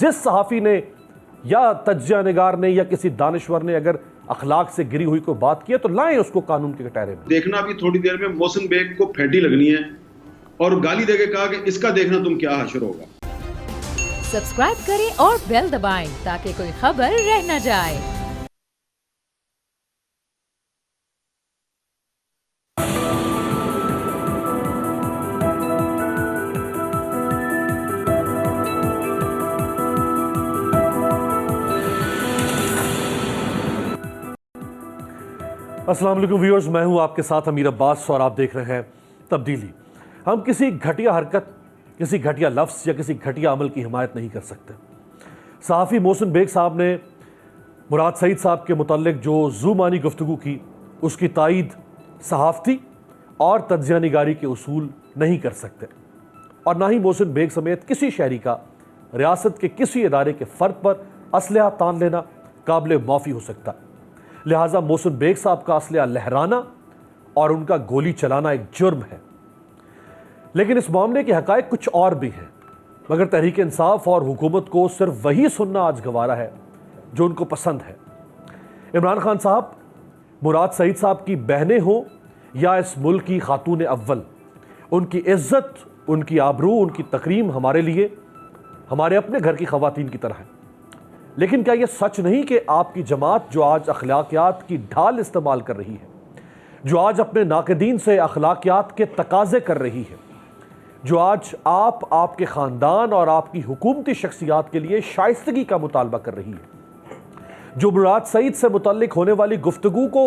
जिस सहाफ़ी ने या तज्जिया निगार ने या किसी दानिश्वर ने अगर अखलाक से गिरी हुई कोई बात की है तो लाएं उसको कानून के कटहरे में। देखना भी थोड़ी देर में मोहसिन बेग को फेंटी लगनी है और गाली देके कहा कि इसका देखना तुम क्या हश्र होगा। सब्सक्राइब करें और बेल दबाएं ताकि कोई खबर रह न जाए। अस्सलाम वालेकुम व्यूअर्स, मैं हूं आपके साथ अमीर अब्बास और आप देख रहे हैं तब्दीली। हम किसी घटिया हरकत, किसी घटिया लफ्ज़ या किसी घटिया अमल की हिमायत नहीं कर सकते। सहाफ़ी मोहसिन बेग साहब ने मुराद सईद साहब के मुतल्लिक जो ज़ुबानी गुफ्तगू की, उसकी तायीद सहाफ़ती और तज्जिया निगारी के उसूल नहीं कर सकते, और ना ही मोहसिन बेग समेत किसी शहरी का रियासत के किसी इदारे के फ़र्द पर असलहा तान लेना काबिल माफ़ी हो सकता। लिहाजा मोहसिन बेग साहब का असलहा लहराना और उनका गोली चलाना एक जुर्म है। लेकिन इस मामले के हक़ाइक़ कुछ और भी हैं, मगर तहरीक इंसाफ और हुकूमत को सिर्फ वही सुनना आज गवारा है जो उनको पसंद है। इमरान खान साहब, मुराद सईद साहब की बहनें हों या इस मुल्क की खातून अव्वल, उनकी इज़्ज़त, उनकी आबरू, उनकी तकरीम हमारे लिए हमारे अपने घर की ख़वातीन की तरह है। लेकिन क्या यह सच नहीं कि आपकी जमात जो आज अखलाकियात की ढाल इस्तेमाल कर रही है, जो आज अपने नाक़दीन से अखलाकियात के तकाज़े कर रही है, जो आज आपके ख़ानदान और आपकी हुकूमती शख्सियात के लिए शाइस्तगी का मुतालबा कर रही है, जो मुराद सईद से मुतल्लिक होने वाली गुफ्तगू को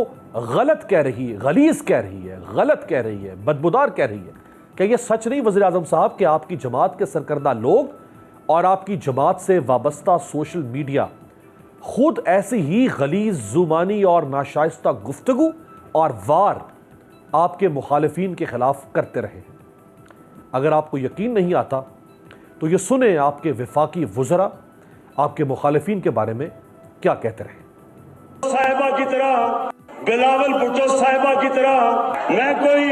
गलत कह रही है, गलीज़ कह रही है, गलत कह रही है, बदबूदार कह रही है, क्या यह सच नहीं वज़ीर आज़म साहब कि आपकी जमात के सरकर्दा लोग और आपकी जमात से वाबस्ता सोशल मीडिया खुद ऐसी ही गलीज़, ज़ुबानी और नाशाइस्ता गुफ्तगू और वार आपके मुखालिफिन के ख़िलाफ़ करते रहे हैं? अगर आपको यकीन नहीं आता तो ये सुने आपके वफाकी वज़रा आपके मुखालिफिन के बारे में क्या कहते रहे। साहिबा की तरह, बिलावल भुट्टो साहिबा की तरह मैं कोई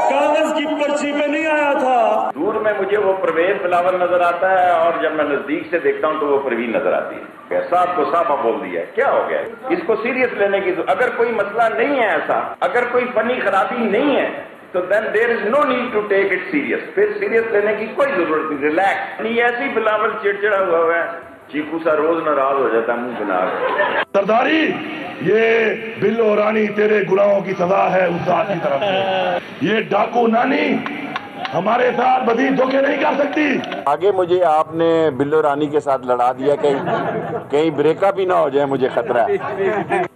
कागज की पर्ची पे नहीं आया था। दूर में मुझे वो परवेज बिलावल नजर आता है और जब मैं नजदीक से देखता हूँ तो वो परवीन नजर आती है। साहब को साफा बोल दिया, क्या हो गया? इसको सीरियस लेने की, अगर कोई मसला नहीं है ऐसा, अगर कोई फनी खराबी नहीं है तो then there is no need to take it serious. फिर सीरियस लेने की कोई जरूरत नहीं, रिलैक्स। नहीं ऐसी बिलावल चिड़चिड़ा हुआ है, चीकू सा रोज नाराज हो जाता है मुंह बना। सरदारी, ये बिल्लो रानी तेरे गुनाहों की सजा है उस जात की तरफ से। ये डाकू नानी हमारे साथ बदी धोखे नहीं कर सकती। आगे मुझे आपने बिल्लो रानी के साथ लड़ा दिया, कहीं ब्रेकअप ही ना हो जाए, मुझे खतरा है।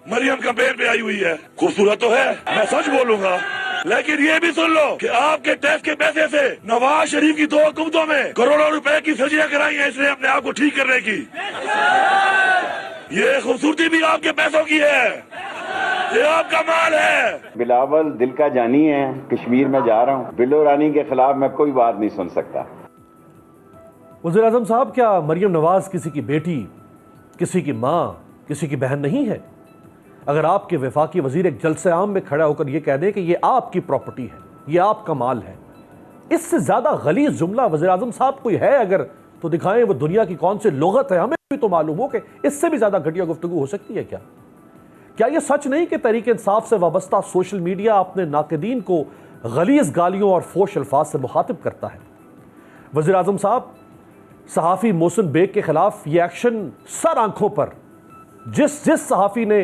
मरियम का पेड़ पे आई हुई है, खूबसूरत तो है, मैं सच बोलूंगा, लेकिन ये भी सुन लो कि आपके टैक्स के पैसे से नवाज शरीफ की 2 हुकूमतों में करोड़ों रुपए की सर्जरियां कराई हैं इसने अपने आप को ठीक करने की। ये खूबसूरती भी आपके पैसों की है, ये आपका माल है। बिलावल दिल का जानी है, कश्मीर में जा रहा हूँ, बिल्लो रानी के खिलाफ मैं कोई बात नहीं सुन सकता। वज़ीर आज़म साहब, क्या मरियम नवाज किसी की बेटी, किसी की माँ, किसी की बहन नहीं है? अगर आपके वफाकी वजीर एक जलसे आम में खड़ा होकर यह कह दें कि यह आपकी प्रॉपर्टी है, यह आपका माल है, इससे ज्यादा गलीज़ जुमला वज़ीर आज़म साहब कोई है अगर तो दिखाएं। वो दुनिया की कौन सी लुगत है, हमें भी तो मालूम हो कि इससे भी ज्यादा घटिया गुफ्तगू हो सकती है क्या? क्या यह सच नहीं कि तहरीक इंसाफ से वाबस्ता सोशल मीडिया अपने नाक़दीन को गलीज़ गालियों और फोश अल्फाज से मुखातिब करता है? वज़ीर आज़म साहब, सहाफ़ी मोहसिन बेग के खिलाफ ये एक्शन सर आंखों पर जिस सहाफ़ी ने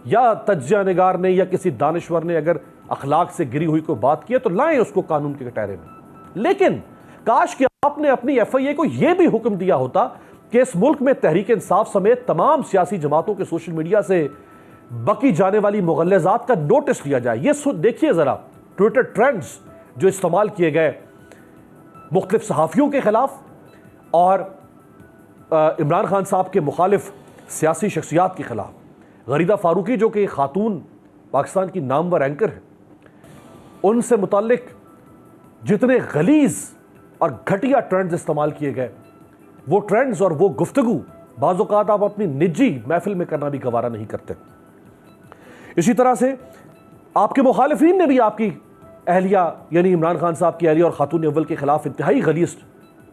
या तज्जिया निगार ने या किसी दानिश्वर ने अगर अखलाक से गिरी हुई कोई बात की है तो लाएं उसको कानून के कटहरे में। लेकिन काश कि आपने अपनी FIA को यह भी हुक्म दिया होता कि इस मुल्क में तहरीक इंसाफ समेत तमाम सियासी जमातों के सोशल मीडिया से बकी जाने वाली मुगल्लज़ात का नोटिस लिया जाए। ये देखिए ज़रा ट्विटर ट्रेंड्स जो इस्तेमाल किए गए मुख्तलिफ सहाफ़ियों के ख़िलाफ़ और इमरान खान साहब के मुखालिफ सियासी शख्सियात के ख़िलाफ़। गरीदा फारूकी जो कि खातून पाकिस्तान की नामवर एंकर है, उनसे मुताल्लिक जितने गलीज़ और घटिया ट्रेंड्स इस्तेमाल किए गए, वो ट्रेंड्स और वो गुफ्तगू बाज़ औक़ात आप अपनी निजी महफिल में करना भी गवारा नहीं करते। इसी तरह से आपके मुखालिफिन ने भी आपकी अहलिया यानी इमरान खान साहब की अहलिया और खातून अव्वल के खिलाफ इंतहाई गलीज़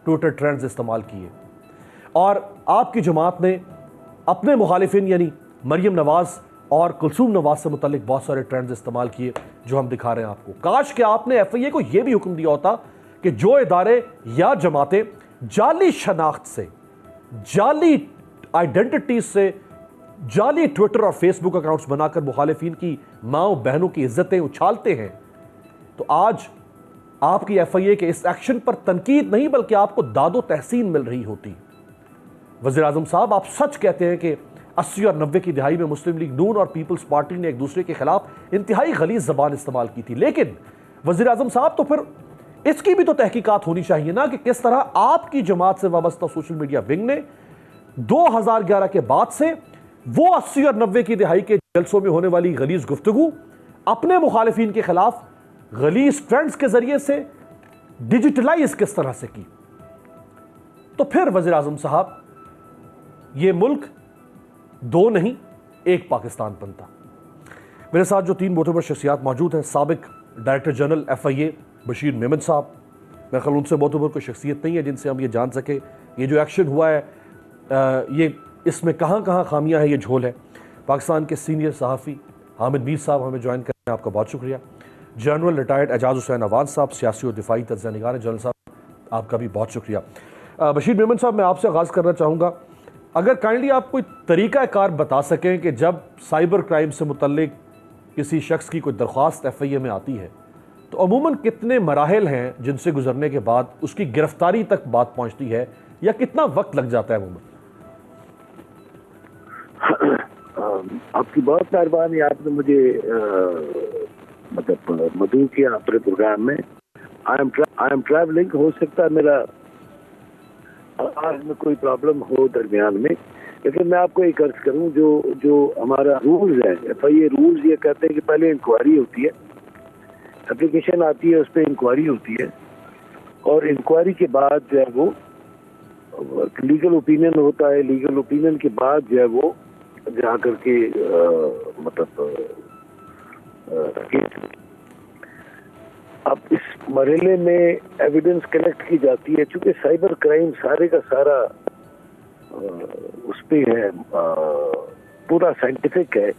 ट्विटर ट्रेंड्स इस्तेमाल किए और आपकी जमात ने अपने मुखालिफिन यानी मरियम नवाज और कुलसूम नवाज से मुतल्लिक बहुत सारे ट्रेंड्स इस्तेमाल किए जो हम दिखा रहे हैं आपको। काश कि आपने FIA को यह भी हुक्म दिया होता कि जो इदारे या जमातें जाली शनाख्त से, जाली आइडेंटिटी से, जाली ट्विटर और फेसबुक अकाउंट्स बनाकर मुखालिफिन की माओ बहनों की इज्जतें उछालते हैं, तो आज आपकी FIA के इस एक्शन पर तनकीद नहीं बल्कि आपको दादो तहसीन मिल रही होती। वज़ीर आज़म साहब, आप सच कहते हैं कि 80 और 90 की दिहाई में मुस्लिम लीग नून और पीपल्स पार्टी ने एक दूसरे के खिलाफ इंतहाई गलीज़ ज़बान इस्तेमाल की थी, लेकिन वज़ीर आज़म साहब तो फिर इसकी भी तो तहकीकात होनी चाहिए ना कि किस तरह आपकी जमात से वाबस्ता सोशल मीडिया विंग ने 2011 के बाद से वो 80 और 90 की दिहाई के जलसों में होने वाली गलीज़ गुफ्तगू अपने मुखालिफिन के खिलाफ गलीज़ ट्रेंड्स के जरिए से डिजिटलाइज किस तरह से की। तो फिर वज़ीर आज़म साहब, ये मुल्क दो नहीं एक पाकिस्तान बनता। मेरे साथ जो 3 मोतबर शख्सियात मौजूद हैं, साबिक director general FIA Bashir Memon साहब, मेरे ख्याल उनसे मोतबर कोई शख्सियत नहीं है जिनसे हम ये जान सके ये जो एक्शन हुआ है ये इसमें कहाँ कहाँ खामियाँ हैं, ये झोल है। पाकिस्तान के सीनियर सहाफ़ी हामिद मीर साहब हमें ज्वाइन करें, आपका बहुत शुक्रिया। जनरल रिटायर्ड एजाज हुसैन अवान साहब, सियासी और दिफाई तज्ज़िया निगार हैं। जनरल साहब, आपका भी बहुत शुक्रिया। बशीर मेमन साहब, मैं आपसे आगाज़ करना चाहूँगा, अगर काइंडली आप कोई तरीक़ाकार बता सकें कि जब साइबर क्राइम से मुतल्लिक किसी शख्स की कोई दरख्वास्त FIA में आती है तो अमूमन कितने मराहिल हैं जिनसे गुजरने के बाद उसकी गिरफ्तारी तक बात पहुंचती है, या कितना वक्त लग जाता है अमूमन? आपकी बहुत मेहरबानी, आपने मुझे मतलब मदऊ किया अपने प्रोग्राम में। आई एम ट्रैवलिंग, हो सकता है मेरा आज में कोई प्रॉब्लम हो दरमियान में, लेकिन मैं आपको एक अर्ज करूं, जो हमारा रूल्स है, FIA रूल्स ये कहते हैं कि पहले इंक्वायरी होती है, एप्लीकेशन आती है, उस पर इंक्वायरी होती है, और इंक्वायरी के बाद जो है वो लीगल ओपिनियन होता है। लीगल ओपिनियन के बाद जो है वो जा करके मतलब अब इस मरहले में एविडेंस कलेक्ट की जाती है। चूंकि साइबर क्राइम सारे का सारा उस पे है, पूरा साइंटिफिक है,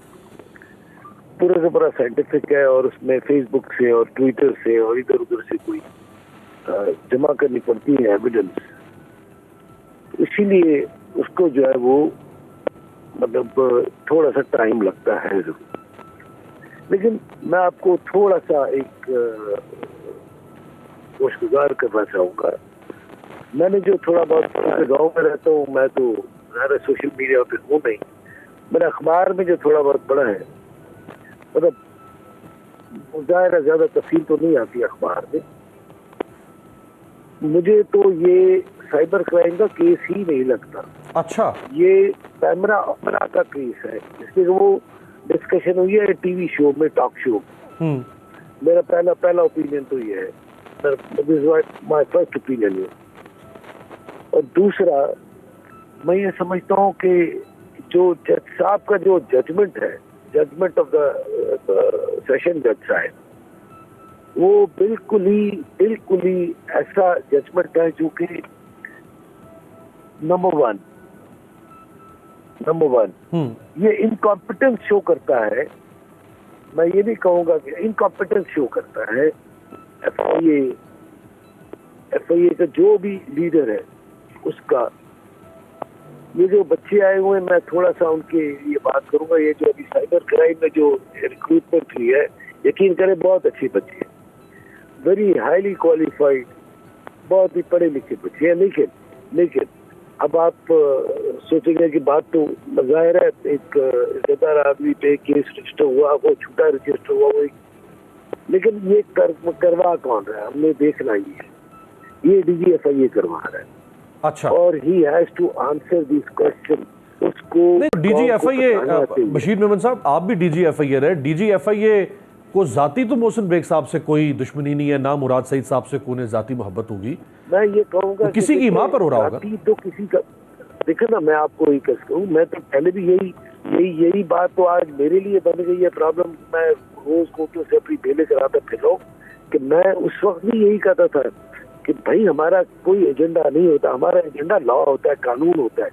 पूरा का पूरा साइंटिफिक है, और उसमें फेसबुक से और ट्विटर से और इधर उधर से कोई जमा करनी पड़ती है एविडेंस, इसीलिए उसको जो है वो मतलब थोड़ा सा टाइम लगता है जरूर। लेकिन मैं आपको थोड़ा सा एक खुशगुजार करना चाहूँगा। मैंने जो थोड़ा बहुत गाँव में रहता हूँ, मैं तो ज़्यादा सोशल मीडिया पे हूँ नहीं, मैंने अखबार में जो थोड़ा बहुत पढ़ा है, मतलब ज़्यादा तफसील तो नहीं आती अखबार में। मुझे तो ये साइबर क्राइम का केस ही नहीं लगता। अच्छा, ये कैमरा का केस है, जिसमें वो डिस्कशन हुई है टीवी शो में, टॉक शो। मेरा पहला ओपिनियन तो ये है, माय फर्स्ट ओपिनियन है। और दूसरा, मैं ये समझता हूँ कि जो जज साहब का जो जजमेंट है, जजमेंट ऑफ द सेशन जज साहब, वो बिल्कुल ही ऐसा जजमेंट है जो कि नंबर वन ये इनकॉम्पिटेंस शो करता है। मैं ये नहीं कहूँगा कि इनकॉम्पिटेंस शो करता है। FIA का जो भी लीडर है उसका, ये जो बच्चे आए हुए हैं, मैं थोड़ा सा उनके ये बात करूंगा। ये जो अभी साइबर क्राइम में जो रिक्रूटमेंट हुई है, यकीन करें बहुत अच्छे बच्चे हैं, वेरी हाईली क्वालिफाइड, बहुत ही पढ़े लिखे बच्चे हैं। लेकिन अब आप सोचेंगे कि बात तो ज़ाहिर है, एक इज्जतदार आदमी पे केस रजिस्टर हुआ, वो छूटा रजिस्टर हुआ, वो लेकिन ये करवा कौन रहा है, हमने देखना ही है। ये DG FIA करवा रहा है। अच्छा, और he has to answer this question. उसको DG FIA, बशीर मेमन साहब, आप भी DG FIA रहे। DG FIA को जाती तो मोहसिन बेग साहब से कोई दुश्मनी नहीं है, ना मुराद सईद साहब से कोई जाती मोहब्बत होगी। मैं ये कहूँगा तो किसी की माँ पर हो रहा होगा तो किसी का। देखो ना, मैं आपको यही कहूँ, मैं तो पहले भी यही बात तो आज मेरे लिए बन गई है प्रॉब्लम। मैं रोज कोर्टों से अपनी बेले कराता फिर रहा हूँ कि मैं उस वक्त भी यही कहता था कि भाई हमारा कोई एजेंडा नहीं होता, हमारा एजेंडा लॉ होता है, कानून होता है।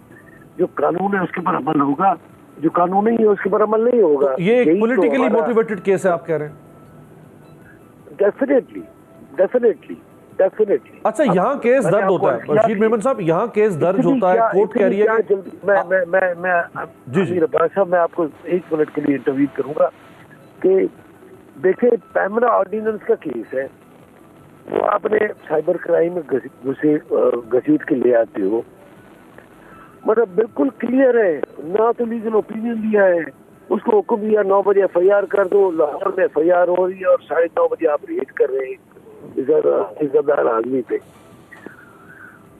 जो कानून है उसके पर अमल होगा, जो कानून नहीं है उसके पर अमल नहीं होगा। ये एक पॉलिटिकली मोटिवेटेड केस है आप कह रहे हैं? Definitely definitely definitely. अच्छा, यहाँ केस दर्ज होता है बशीर मेमन साहब, यहाँ केस दर्ज होता है, कोर्ट कह रही है कि जी अब्बास साहब, मैं आपको 1 मिनट के लिए इंटरव्यू करूंगा कि देखिए पैमरा ऑर्डिनेंस का केस है, वो आपने साइबर क्राइम में घसीट के ले आते हो, मतलब बिल्कुल क्लियर है, ना तो लीगल ओपिनियन दिया है, उसको हुक्म दिया 9 बजे FIR कर दो, लाहौर में FIR हो रही है और 9:30 बजे आप रेड कर रहे हैं इज्जतदार आदमी पे।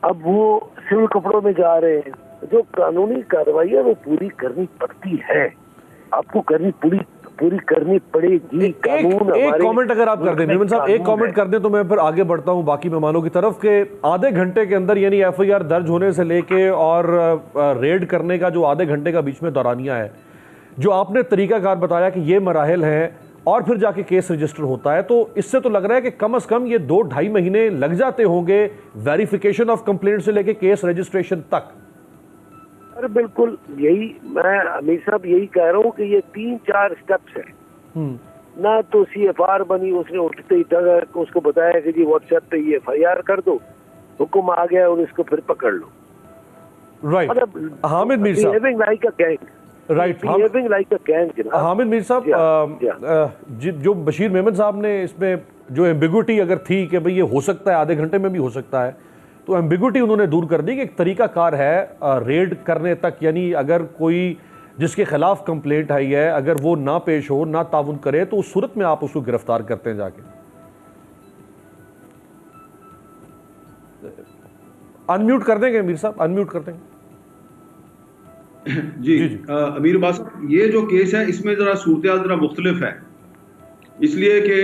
अब वो सिविल कपड़ों में जा रहे हैं, जो कानूनी कार्रवाई है वो पूरी करनी पड़ती है, आपको पूरी करनी पड़ेगी। कानून एक कमेंट अगर आप कर दें मेमन साहब, एक कमेंट कर दें तो मैं फिर आगे बढ़ता हूं बाकी मेहमानों की तरफ के आधे घंटे के अंदर, यानी FIR दर्ज होने से लेके और रेड करने का जो आधे घंटे का बीच में दौरानिया है, जो आपने तरीकाकार बताया कि ये मराहिल हैं और फिर जाके केस रजिस्टर होता है, तो इससे तो लग रहा है कि कम से कम ये 2-2.5 महीने लग जाते होंगे वेरिफिकेशन ऑफ कंप्लेंट से लेके केस रजिस्ट्रेशन तक। अरे बिल्कुल, यही मैं अमीर साहब यही कह रहा हूँ कि ये 3-4 स्टेप्स है ना। तो CFR बनी, उसने उठते ही उसको बताया कि जी व्हाट्सएप पे ये FIR कर दो, हुक्म आ गया और इसको फिर पकड़ लो। राइट, मतलब हामिद मीर साहब, behaving like a gang, right, behaving like a gang. Hamid Mir साहब, जो बशीर मेमन साहब ने इसमें जो एम्बिग्विटी अगर थी कि भाई ये हो सकता है आधे घंटे में भी हो सकता है, तो एम्बिग्विटी उन्होंने दूर कर दी कि एक तरीकाकार है रेड करने तक, यानी अगर कोई जिसके खिलाफ कंप्लेंट आई है अगर वो ना पेश हो, ना ताउन करे, तो उस सूरत में आप उसको गिरफ्तार करते हैं जाके। अनम्यूट कर देंगे अमीर साहब, अनम्यूट कर देंगे। जी अमीर अब्बास, ये जो केस है इसमें जरा सूरत जरा मुख्तलिफ है, इसलिए कि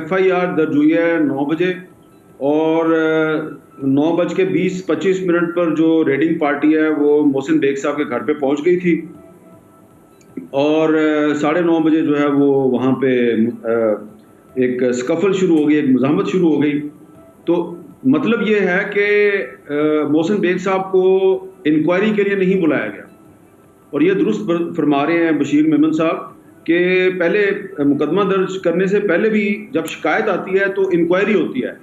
FIR दर्ज हुई है 9 बजे और 9:20-25 पर जो रेडिंग पार्टी है वो मोहसिन बेग साहब के घर पे पहुंच गई थी और 9:30 बजे जो है वो वहाँ पे एक स्कफल शुरू हो गई, एक मुज़ाहमत शुरू हो गई। तो मतलब ये है कि मोहसिन बेग साहब को इंक्वायरी के लिए नहीं बुलाया गया, और ये दुरुस्त फरमा रहे हैं बशीर मेमन साहब कि पहले मुकदमा दर्ज करने से पहले भी जब शिकायत आती है तो इंक्वायरी होती है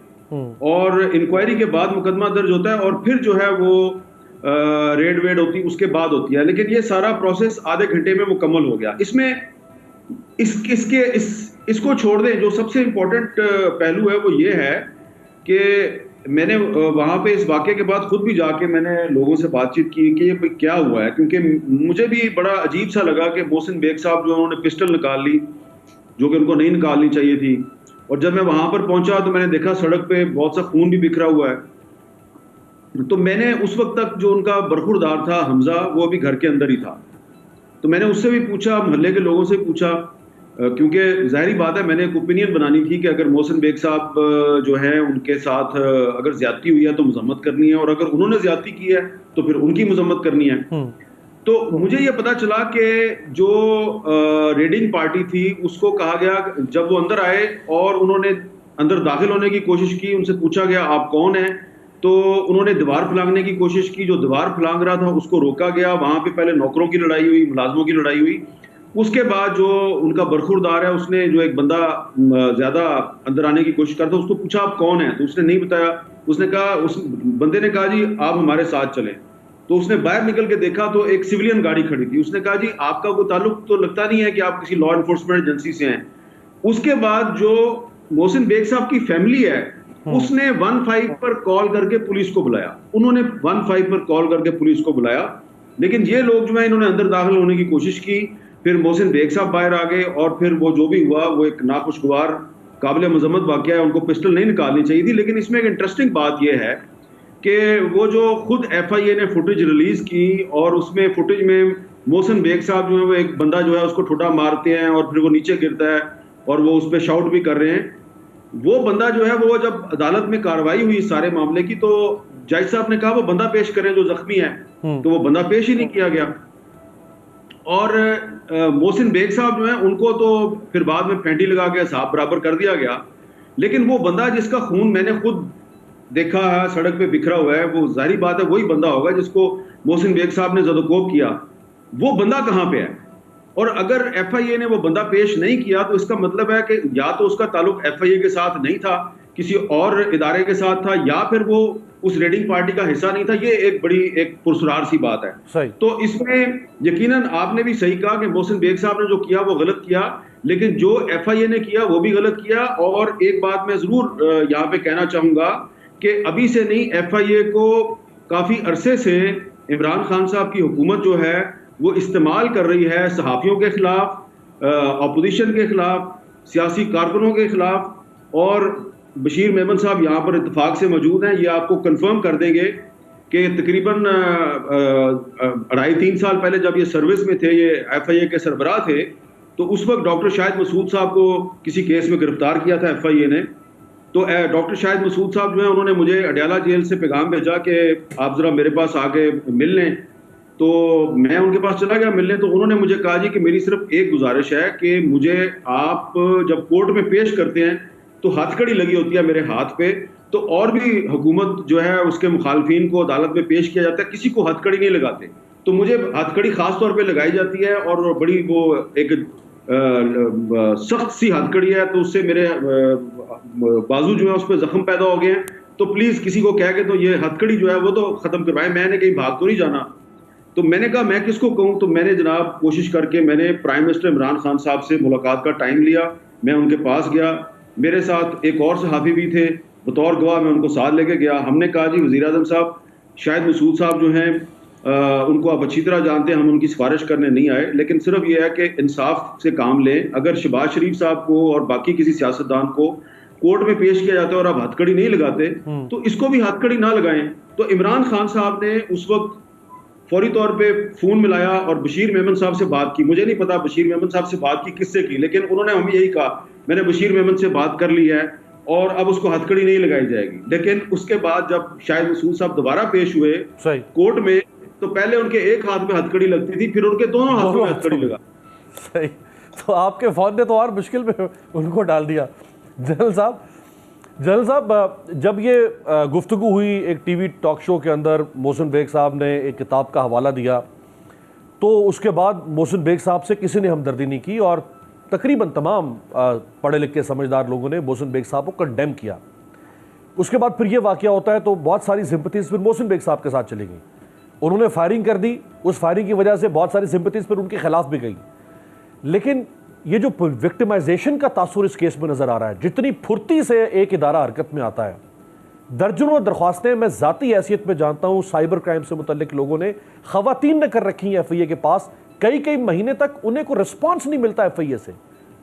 और इंक्वायरी के बाद मुकदमा दर्ज होता है और फिर जो है वो रेड वेड होती उसके बाद होती है। लेकिन ये सारा प्रोसेस आधे घंटे में मुकम्मल हो गया। इसमें इसको छोड़ दें, जो सबसे इम्पोर्टेंट पहलू है वो ये है कि मैंने वहाँ पे इस वाक़े के बाद खुद भी जाके मैंने लोगों से बातचीत की कि ये क्या हुआ है, क्योंकि मुझे भी बड़ा अजीब सा लगा कि मोहसिन बेग साहब जो उन्होंने पिस्टल निकाल ली जो कि उनको नहीं निकालनी चाहिए थी, और जब मैं वहाँ पर पहुँचा तो मैंने देखा सड़क पे बहुत सा खून भी बिखरा हुआ है। तो मैंने उस वक्त तक जो उनका बरखुरदार था हमजा, वो अभी घर के अंदर ही था। तो मैंने उससे भी पूछा, मोहल्ले के लोगों से पूछा, क्योंकि जाहिर बात है मैंने एक ओपिनियन बनानी थी कि अगर मोहसिन बेग साहब जो हैं उनके साथ अगर ज्यादती हुई है तो मजम्मत करनी है, और अगर उन्होंने ज्यादती की है तो फिर उनकी मजम्मत करनी है। तो मुझे ये पता चला कि जो रेडिंग पार्टी थी उसको कहा गया, जब वो अंदर आए और उन्होंने अंदर दाखिल होने की कोशिश की, उनसे पूछा गया आप कौन हैं, तो उन्होंने दीवार फलांगने की कोशिश की। जो दीवार फलांग रहा था उसको रोका गया। वहाँ पे पहले नौकरों की लड़ाई हुई, मुलाजमों की लड़ाई हुई। उसके बाद जो उनका बरखुरदार है उसने जो एक बंदा ज्यादा अंदर आने की कोशिश करता, उसको पूछा आप कौन है, तो उसने नहीं बताया। उसने कहा, उस बंदे ने कहा जी आप हमारे साथ चलें। तो उसने बाहर निकल के देखा तो एक सिविलियन गाड़ी खड़ी थी। उसने कहा जी आपका कोई ताल्लुक तो लगता नहीं है कि आप किसी लॉ एनफोर्समेंट एजेंसी से हैं। उसके बाद जो मोहसिन बेग साहब की फैमिली है उसने 15 पर कॉल करके पुलिस को बुलाया। उन्होंने 15 पर कॉल करके पुलिस को बुलाया, लेकिन ये लोग जो है इन्होंने अंदर दाखिल होने की कोशिश की। फिर मोहसिन बेग साहब बाहर आ गए और फिर वो जो भी हुआ वो एक नाखुशगवार काबिल मजम्मत वाक़या है। उनको पिस्टल नहीं निकालनी चाहिए थी। लेकिन इसमें एक इंटरेस्टिंग बात यह है कि वो जो खुद FIA ने फुटेज रिलीज की और उसमें फुटेज में मोहसिन बेग साहब जो है वो एक बंदा जो है उसको ठोटा मारते हैं और फिर वो नीचे गिरता है और वो उस पर शाउट भी कर रहे हैं। वो बंदा जो है वो जब अदालत में कार्रवाई हुई सारे मामले की, तो जज साहब ने कहा वो बंदा पेश करें जो जख्मी है, तो वो बंदा पेश ही नहीं किया गया। और मोहसिन बेग साहब जो है उनको तो फिर बाद में फेंटी लगा के साहब बराबर कर दिया गया। लेकिन वो बंदा जिसका खून मैंने खुद देखा है सड़क पे बिखरा हुआ है, वो जाहिर बात है वही बंदा होगा जिसको मोहसिन बेग साहब ने ज़दोकोब किया। वो बंदा कहाँ पे है? और अगर FIA ने वो बंदा पेश नहीं किया तो इसका मतलब है कि या तो उसका ताल्लुक FIA के साथ नहीं था, किसी और इदारे के साथ था, या फिर वो उस रेडिंग पार्टी का हिस्सा नहीं था। ये एक बड़ी एक पुरसरार सी बात है। सही। तो इसमें यकीनन आपने भी सही कहा कि मोहसिन बेग साहब ने जो किया वो गलत किया, लेकिन जो FIA ने किया वो भी गलत किया। और एक बात मैं जरूर यहाँ पे कहना चाहूंगा कि अभी से नहीं, FIA को काफी अरसे से इमरान खान साहब की हुकूमत जो है वो इस्तेमाल कर रही है सहाफ़ियों के खिलाफ, अपोजिशन के खिलाफ, सियासी कारकुनों के खिलाफ। और बशीर मेमन साहब यहाँ पर इत्तेफाक से मौजूद हैं, ये आपको कंफर्म कर देंगे कि तकरीबन 2.5-3 साल पहले जब ये सर्विस में थे, ये FIA के सरबराह थे, तो उस वक्त डॉक्टर शाहिद मसूद साहब को किसी केस में गिरफ्तार किया था FIA ने। तो डॉक्टर शाहिद मसूद साहब जो है उन्होंने मुझे अडयाला जेल से पैगाम भेजा कि आप ज़रा मेरे पास आके मिल लें। तो मैं उनके पास चला गया मिलने। तो उन्होंने मुझे कहा जी कि मेरी सिर्फ एक गुजारिश है कि मुझे आप जब कोर्ट में पेश करते हैं तो हथकड़ी लगी होती है मेरे हाथ पे, तो और भी हुकूमत जो है उसके मुखालफिन को अदालत में पेश किया जाता है, किसी को हथकड़ी नहीं लगाते। तो मुझे हथकड़ी खास तौर पे लगाई जाती है और बड़ी वो एक सख्त सी हथकड़ी है, तो उससे मेरे बाजू जो है उस पर जख्म पैदा हो गए हैं। तो प्लीज किसी को कह के तो ये हथकड़ी जो है वो तो खत्म करवाएं, मैंने कहीं भाग तो नहीं जाना। तो मैंने कहा मैं किसको कहूँ, तो मैंने जनाब कोशिश करके मैंने प्राइम मिनिस्टर इमरान खान साहब से मुलाकात का टाइम लिया, मैं उनके पास गया, मेरे साथ एक और सहाफ़ी भी थे, बतौर गवाह मैं उनको साथ लेके गया। हमने कहा जी वज़ीर आज़म साहब, शाहिद मसूद साहब जो हैं उनको आप अच्छी तरह जानते हैं, हम उनकी सिफारिश करने नहीं आए, लेकिन सिर्फ ये है कि इंसाफ से काम लें। अगर शहबाज शरीफ साहब को और बाकी किसी सियासतदान को कोर्ट में पेश किया जाता है और आप हथकड़ी नहीं लगाते तो इसको भी हथकड़ी ना लगाएं। तो इमरान खान साहब ने उस वक्त फौरी तौर पे फोन मिलाया और बशीर मेमन साहब से बात की। मुझे नहीं पता बशीर मेमन साहब से बात की किससे की, लेकिन उन्होंने हमें यही कहा मैंने बशीर मेमन से बात कर ली है और अब उसको हथकड़ी नहीं लगाई जाएगी। लेकिन उसके बाद जब शाहिद मसूद साहब दोबारा पेश हुए कोर्ट में, तो पहले उनके एक हाथ में हथकड़ी लगती थी, फिर उनके दोनों हाथों में हथकड़ी लगा। सही। तो आपके फौज ने तो और मुश्किल में उनको डाल दिया। जनरल साहब, जब ये गुफ्तगू हुई एक टीवी टॉक शो के अंदर, मोहसिन बेग साहब ने एक किताब का हवाला दिया, तो उसके बाद मोहसिन बेग साहब से किसी ने हमदर्दी नहीं की और तकरीबन तमाम पढ़े लिखे समझदार लोगों ने मोहसिन बेग साहब को कंडेम किया। उसके बाद फिर ये वाक़या होता है तो बहुत सारी सिंपथीज़ फिर मोहसिन बेग साहब के साथ चली गई। उन्होंने फायरिंग कर दी, उस फायरिंग की वजह से बहुत सारी सिंपथीज़ फिर उनके खिलाफ भी गई। लेकिन ये जो विक्टिमाइजेशन का तासुर इस केस में नज़र आ रहा है, जितनी फुर्ती से एक इदारा हरकत में आता है, दर्जनों दरख्वास्तें मैं ज़ाती हैसियत में जानता हूँ साइबर क्राइम से मुतल्लिक लोगों ने, ख़वातीन ने कर रखी हैं FIA के पास, कई महीने तक उन्हें को रिस्पॉन्स नहीं मिलता FIA से।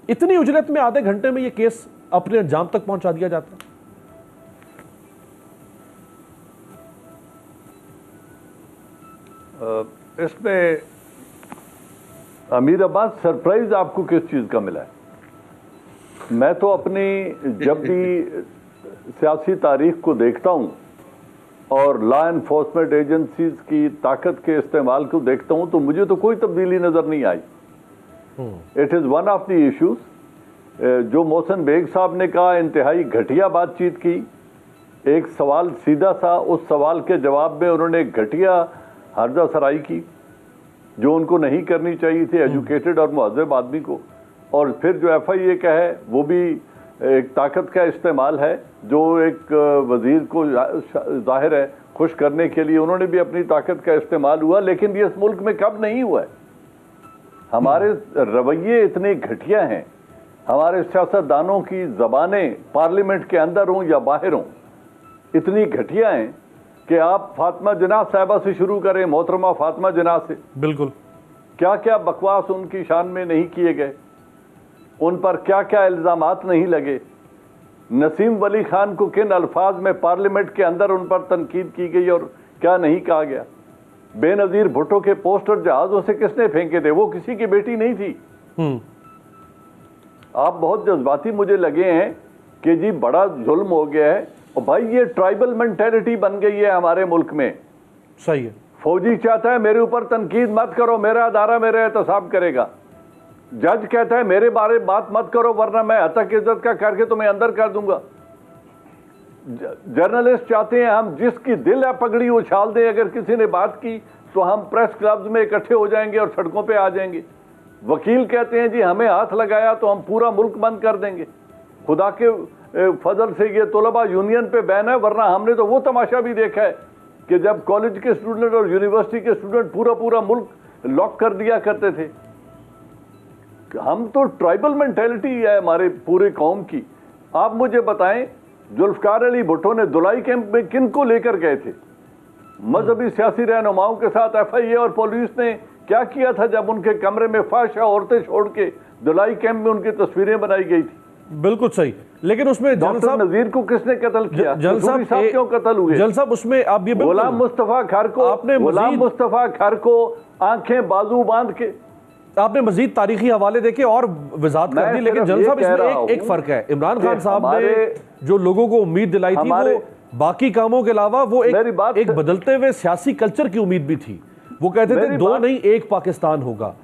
इतनी उजरत में आधे घंटे में ये केस अपने अंजाम तक पहुंचा दिया जाता है। इसमें अमीर अब्बास, सरप्राइज आपको किस चीज़ का मिला है? मैं तो अपनी जब भी सियासी तारीख को देखता हूँ और लॉ एनफोर्समेंट एजेंसीज की ताकत के इस्तेमाल को देखता हूँ तो मुझे तो कोई तब्दीली नज़र नहीं आई। It is one of the issues जो मोहसिन बेग साहब ने कहा, इंतहाई घटिया बातचीत की। एक सवाल सीधा सा, उस सवाल के जवाब में उन्होंने घटिया हर्जा सराई की जो उनको नहीं करनी चाहिए थी एजुकेटेड और मुहज़्ज़ब आदमी को। और फिर जो FIA का है वो भी एक ताकत का इस्तेमाल है जो एक वज़ीर को ज़ाहिर है खुश करने के लिए उन्होंने भी अपनी ताकत का इस्तेमाल हुआ। लेकिन ये इस मुल्क में कब नहीं हुआ है? हमारे रवैये इतने घटिया हैं, हमारे सियासतदानों की ज़बानें पार्लियामेंट के अंदर हों या बाहर हों इतनी घटिया हैं कि आप फातिमा जिन्ना साहिबा से शुरू करें, मोहतरमा फातिमा जिन्ना से, बिल्कुल क्या क्या बकवास उनकी शान में नहीं किए गए, उन पर क्या क्या इल्ज़ामात नहीं लगे। नसीम वली खान को किन अल्फाज में पार्लियामेंट के अंदर उन पर तनकीद की गई और क्या नहीं कहा गया। बेनज़ीर भुट्टो के पोस्टर जहाज़ों से किसने फेंके थे? वो किसी की बेटी नहीं थी। आप बहुत जज्बाती मुझे लगे हैं कि जी बड़ा जुल्म हो गया है। और भाई ये ट्राइबल मेंटेलिटी बन गई है हमारे मुल्क में। सही है। फौजी चाहता है मेरे ऊपर तनकीद मत करो, मेरा अदारा मेरा एहतसाब करेगा। जज कहता है मेरे बारे बात मत करो वरना मैं हतक इज्जत का करके तुम्हें अंदर कर दूंगा। जर्नलिस्ट चाहते हैं हम जिसकी दिल है पगड़ी उछाल दें, अगर किसी ने बात की तो हम प्रेस क्लब्स में इकट्ठे हो जाएंगे और सड़कों पे आ जाएंगे। वकील कहते हैं जी हमें हाथ लगाया तो हम पूरा मुल्क बंद कर देंगे। खुदा के फजल से ये तलबा यूनियन पे बैन है, वरना हमने तो वो तमाशा भी देखा है कि जब कॉलेज के स्टूडेंट और यूनिवर्सिटी के स्टूडेंट पूरा मुल्क लॉक कर दिया करते थे। हम तो ट्राइबल मेंटेलिटी है हमारे पूरे कौम की। आप मुझे बताएं, जुल्फकार अली भुट्टो ने दुलाई कैंप में किन को लेकर गए थे? मजहबी सियासी रहनुमाओं के साथ FIA और पुलिस ने क्या किया था जब उनके कमरे में फाशा औरतें छोड़ के दुलाई कैंप में उनकी तस्वीरें बनाई गई थी? बिल्कुल सही, लेकिन उसमें डॉक्टर नजीर को किसने कत्ल किया? जल साहब क्यों कत्ल हुए? जल साहब उसमें आप ये गुलाम मुस्तफा खर को आंखें बाजू बांध के आपने मजीद तारीखी हवाले देखे और वजाहत कर दी, लेकिन जल साहब इसमें एक फर्क है। इमरान खान साहब ने जो लोगों को उम्मीद दिलाई थी वो बाकी कामों के अलावा वो एक बदलते हुए सियासी कल्चर की उम्मीद भी थी। वो कहते थे दो नहीं एक पाकिस्तान होगा।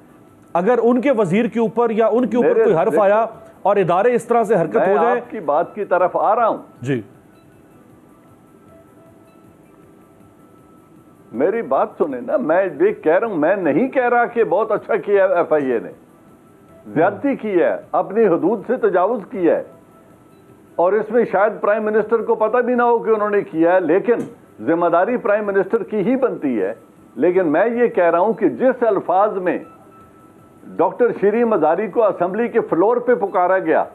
अगर उनके वजीर के ऊपर या उनके ऊपर कोई हर्फ आया और इदारे इस तरह से हरकत हो जाए। आपकी बात की तरफ आ रहा हूं जी, मेरी बात सुने ना। मैं ये कह रहा हूं, मैं नहीं कह रहा कि बहुत अच्छा किया FIA ने, ज्यादती की है, अपनी हदूद से तजावुज किया है, और इसमें शायद प्राइम मिनिस्टर को पता भी ना हो कि उन्होंने किया है, लेकिन जिम्मेदारी प्राइम मिनिस्टर की ही बनती है। लेकिन मैं ये कह रहा हूं कि जिस अल्फाज में डॉक्टर शीरीन मज़ारी को असेंबली के फ्लोर पे पुकारा गया,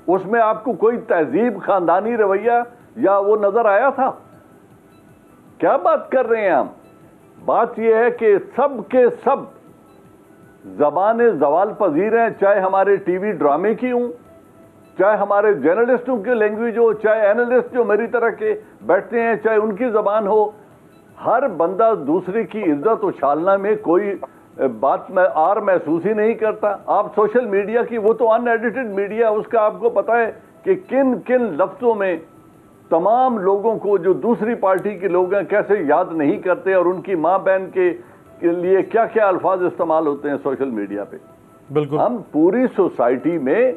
उसमें आपको कोई तहजीब, खानदानी रवैया या वो नजर आया था? क्या बात कर रहे हैं हम? बात यह है कि सब के सब ज़बान ज़वाल पजीर हैं, चाहे हमारे TV ड्रामे की हों, चाहे हमारे जर्नलिस्टों की लैंग्वेज हो, चाहे एनालिस्ट जो मेरी तरह के बैठते हैं चाहे उनकी ज़बान हो। हर बंदा दूसरे की इज्जत उछालना में कोई बात में आर महसूस ही नहीं करता। आप सोशल मीडिया की, वो तो अनएडिटेड मीडिया, उसका आपको पता है कि किन किन लफ्ज़ों में तमाम लोगों को जो दूसरी पार्टी के लोग हैं कैसे याद नहीं करते, और उनकी माँ बहन के लिए क्या क्या अल्फाज इस्तेमाल होते हैं सोशल मीडिया पे। बिल्कुल, हम पूरी सोसाइटी में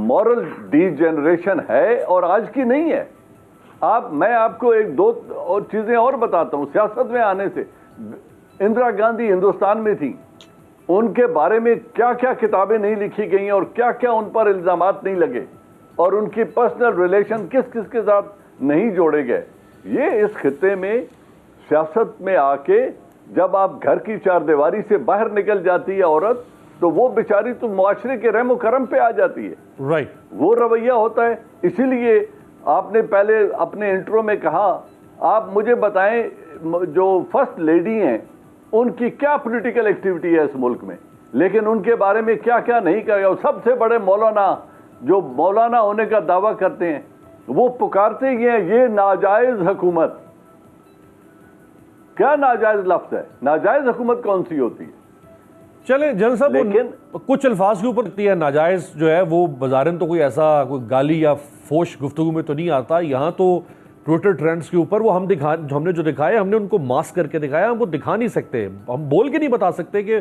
मॉरल डीजेनरेशन है और आज की नहीं है। मैं आपको एक दो और चीजें और बताता हूं। सियासत में आने से इंदिरा गांधी हिंदुस्तान में थी, उनके बारे में क्या क्या किताबें नहीं लिखी गई और क्या क्या उन पर इल्जामात नहीं लगे, और उनकी पर्सनल रिलेशन किस किस के साथ नहीं जोड़े गए। ये इस खित्ते में सियासत में आके जब आप घर की चारदीवारी से बाहर निकल जाती है औरत, तो वो बेचारी तो मुआशरे के रहमो करम पे आ जाती है। राइट, वो रवैया होता है। इसीलिए आपने पहले अपने इंट्रो में कहा, आप मुझे बताएं जो फर्स्ट लेडी हैं उनकी क्या पॉलिटिकल एक्टिविटी है इस मुल्क में, लेकिन उनके बारे में क्या क्या नहीं कहा। सबसे बड़े मौलाना जो मौलाना होने का दावा करते हैं, वो पुकारते ही हैं ये नाजायज हुकूमत। क्या नाजायज लफ्ज है? नाजायज हुकूमत कौन सी होती है? चले जनरल साहब, लेकिन कुछ अल्फाज के ऊपर होती है नाजायज जो है वो बाजारन तो कोई ऐसा कोई गाली या फोश गुफ्तगू में तो नहीं आता। यहाँ तो ट्विटर ट्रेंड्स के ऊपर वो हमने जो दिखाए, हमने उनको मास्क करके दिखाया। हम वो दिखा नहीं सकते, हम बोल के नहीं बता सकते कि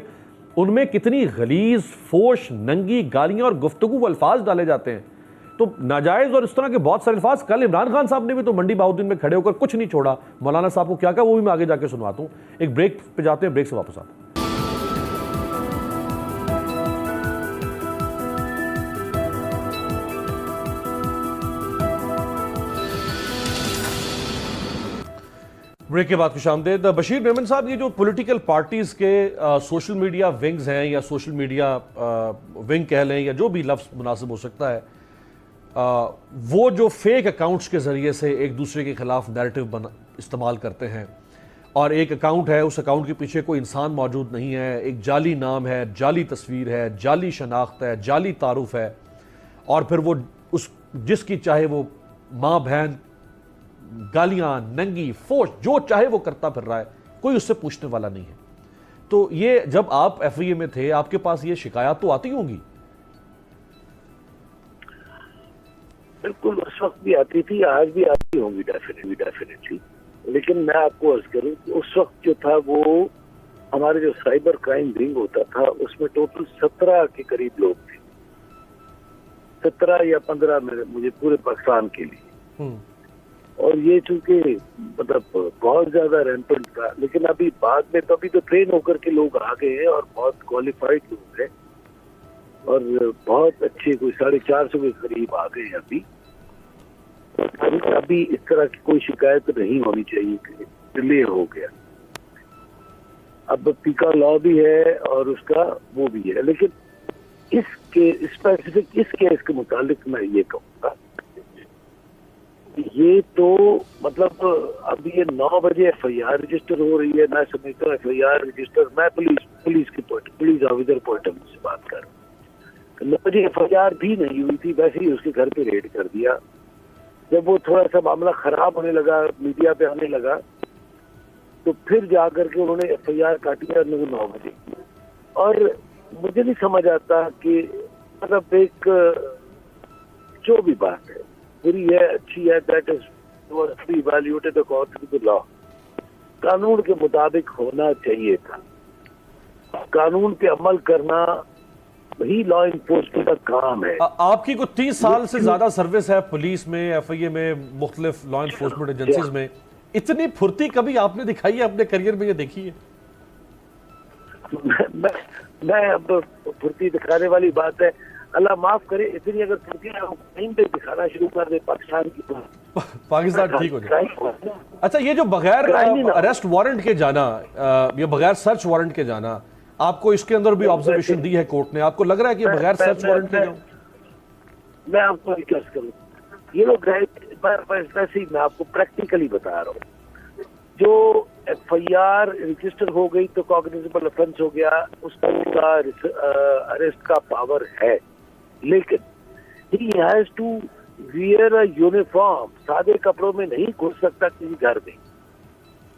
उनमें कितनी गलीज, फोश, नंगी गालियां और गुफ्तगू अल्फाज डाले जाते हैं। तो नाजायज और इस तरह के बहुत सारे अल्फाज, कल इमरान खान साहब ने भी तो मंडी बाउद्दीन में खड़े होकर कुछ नहीं छोड़ा। मौलाना साहब को क्या कहा वो भी मैं आगे जाके सुनवाता हूँ। एक ब्रेक पे जाते हैं, ब्रेक से वापस आते हैं। ब्रेक के बाद खुशामदीद। बशीर मेमन साहब, ये जो पॉलिटिकल पार्टीज़ के सोशल मीडिया विंग्स हैं या सोशल मीडिया विंग कह लें या जो भी लफ्ज़ मुनासिब हो सकता है, वो जो फेक अकाउंट्स के ज़रिए से एक दूसरे के ख़िलाफ़ नैरेटिव इस्तेमाल करते हैं, और एक अकाउंट है, उस अकाउंट के पीछे कोई इंसान मौजूद नहीं है, एक जाली नाम है, जाली तस्वीर है, जाली शनाख्त है, जाली तारुफ है, और फिर वो उस जिसकी चाहे वो माँ बहन गालियां, नंगी, फोश जो चाहे वो करता फिर रहा है, कोई उससे पूछने वाला नहीं है। तो ये जब आप FIA में थे, आपके पास ये शिकायत तो आती होंगी? बिल्कुल, उस वक्त भी आती थी, आज भी आती होंगी डेफिनेटली। लेकिन मैं आपको अर्ज करूं कि उस वक्त जो था वो हमारे जो साइबर क्राइम विंग होता था उसमें टोटल 17 के करीब लोग थे, 17 या 15 मुझे पूरे पाकिस्तान के लिए। और ये चूंकि मतलब बहुत ज्यादा रैंपेंट था, लेकिन अभी बाद में तो अभी तो ट्रेन होकर के लोग आ गए हैं और बहुत क्वालिफाइड लोग हैं और बहुत अच्छे, कोई 450 के करीब आ गए हैं अभी। अभी इस तरह की कोई शिकायत नहीं होनी चाहिए कि डिले हो गया। अब पीका लॉ भी है और उसका वो भी है, लेकिन इसके स्पेसिफिक इस केस के मुतालिक मैं ये कहूँगा, ये तो मतलब अब ये 9 बजे FIR रजिस्टर हो रही है। मैं समझता हूँ FIR रजिस्टर, मैं police officer point of view से बात कर रहा हूँ, 9 बजे FIR भी नहीं हुई थी, वैसे ही उसके घर पे रेड कर दिया। जब वो थोड़ा सा मामला खराब होने लगा, मीडिया पे आने लगा, तो फिर जाकर के उन्होंने FIR काटी 9 बजे। और मुझे नहीं समझ आता कि मतलब एक जो भी बात है बुरी है अच्छी है, that is evaluated according to law, कानून के मुताबिक होना चाहिए था। कानून पे अमल करना वही लॉ इन्फोर्समेंट का काम है। आपकी को 30 साल से ज्यादा सर्विस है पुलिस में, FIA में, मुख्तलिफ लॉ इन्फोर्समेंट एजेंसीज में, इतनी फुर्ती कभी आपने दिखाई है अपने करियर में? ये देखिए मैं अब फुर्ती दिखाने वाली बात है, अल्लाह माफ करे, इतनी अगर फुर्ती कहीं पे दिखाना शुरू कर दे पाकिस्तान की, पाकिस्तान ठीक हो जाए। अच्छा, ये जो बगैर अरेस्ट वारंट के जाना, ये बगैर सर्च वारंट के जाना, आपको इसके अंदर भी ऑब्जर्वेशन दी है कोर्ट ने, आपको लग रहा है कि बगैर सर्च वारंट के जाऊं? मैं आपको रिक्वेस्ट करूं, ये लोग वैसे ही मैं आपको प्रैक्टिकली बता रहा हूँ, जो FIR रजिस्टर हो गई तो कॉग्निजेबल ऑफेंस हो गया, उसका अरेस्ट का पावर है, लेकिन he has to wear a uniform, सादे कपड़ों में नहीं घुस सकता किसी घर में।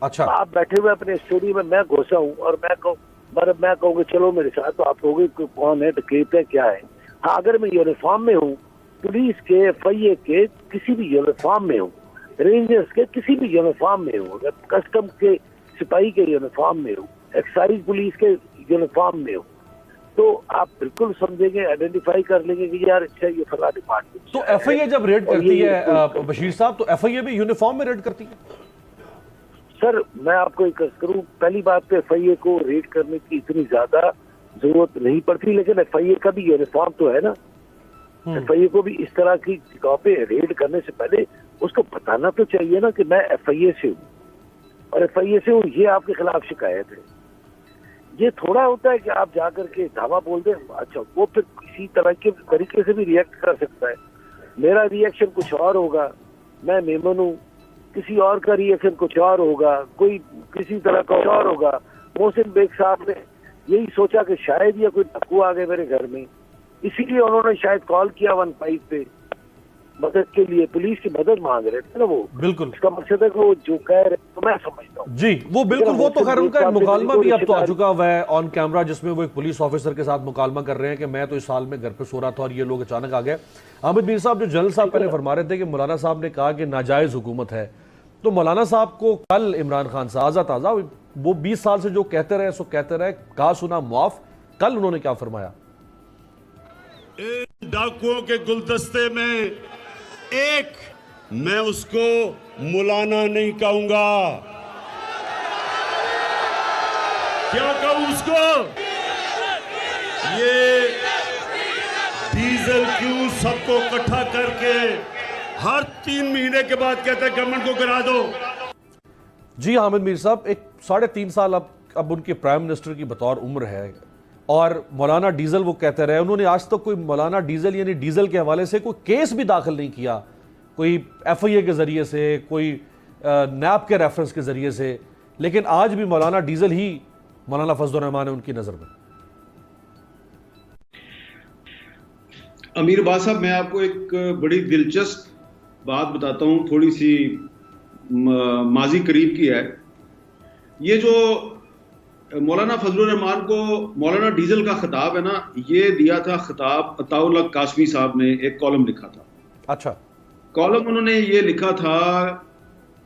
अच्छा, आप बैठे हुए अपने स्टूडियो में, मैं घुसा हूँ और मैं कहूँगा चलो मेरे साथ, तो आप कहोगे कौन है, डकैत है, क्या है? हाँ, अगर मैं यूनिफॉर्म में हूँ, पुलिस के, FIA के किसी भी यूनिफॉर्म में हूँ, रेंजर्स के किसी भी यूनिफॉर्म में हूँ, अगर कस्टम के सिपाही के यूनिफॉर्म में हूँ, एक्साइज पुलिस के यूनिफॉर्म में हूँ, तो आप बिल्कुल समझेंगे, आइडेंटिफाई कर लेंगे कि यार अच्छा ये फला डिपार्टमेंट। तो FIA जब रेड करती है बशीर साहब, तो FIA भी यूनिफॉर्म में रेड करती है? सर मैं आपको एक अर्ज करूं, पहली बात तो FIA को रेड करने की इतनी ज्यादा जरूरत नहीं पड़ती, लेकिन FIA का भी यूनिफॉर्म तो है ना। FIA को भी इस तरह की जगह पे रेड करने से पहले उसको बताना तो चाहिए ना कि मैं FIA से हूँ और FIA से हूँ, ये आपके खिलाफ शिकायत है। ये थोड़ा होता है कि आप जाकर के धावा बोल दें, अच्छा वो फिर किसी तरह के तरीके से भी रिएक्ट कर सकता है। मेरा रिएक्शन कुछ और होगा, मैं मेमन हूँ, किसी और का रिएक्शन कुछ और होगा, कोई किसी तरह का और होगा। मोहसिन बेग साहब ने यही सोचा कि शायद ये कोई डाकू आ गए मेरे घर में, इसीलिए उन्होंने शायद कॉल किया 15 पे मदद के लिए, पुलिस की मदद मांग रहे थे ना वो। बिल्कुल, इसका मकसद है कि वो जो कह रहे, तो मैं समझता हूँ जी, वो बिल्कुल, वो तो खैर उनका एक मुकालमा भी अब तो आ चुका हुआ है ऑन कैमरा, जिसमें वो एक पुलिस ऑफिसर के साथ मुकालमा कर रहे हैं कि मैं तो इस हाल में घर पे सो रहा था और ये लोग अचानक आ गए। आमिर मीर साहब, जो जनरल साहब पहले फरमा रहे थे कि मौलाना साहब ने कहा कि नाजायज हुकूमत है, तो मौलाना साहब को कल इमरान खान साहब ताज़ा वो 20 साल से जो कहते रहे सो कहते रहे, कहा सुना मुआफ, कल उन्होंने क्या फरमाया? डाकुओं के गुलदस्ते में एक, मैं उसको मौलाना नहीं कहूंगा। क्या कहूं उसको? ये डीजल क्यों सबको इकट्ठा करके हर 3 महीने के बाद कहते हैं गवर्नमेंट को गिरा दो। जी हामिद मीर साहब, एक 3.5 साल अब उनके प्राइम मिनिस्टर की बतौर उम्र है और मौलाना डीजल वो कहते रहे। उन्होंने आज तक कोई मौलाना डीजल यानी डीजल के हवाले से कोई केस भी दाखिल नहीं किया, कोई FIA के जरिए से, कोई नैब के रेफरेंस के जरिए से, लेकिन आज भी मौलाना डीजल ही मौलाना फजलुर रहमान है उनकी नजर में। अमीर अब्बास साहब, मैं आपको एक बड़ी दिलचस्प बात बताता हूँ, थोड़ी सी माजी करीब की है। ये जो मौलाना फजलुर रहमान को मौलाना डीजल का खिताब है ना, ये दिया था खिताब अताउल्लाह कासमी साहब ने, एक कॉलम लिखा था। अच्छा, कॉलम उन्होंने ये लिखा था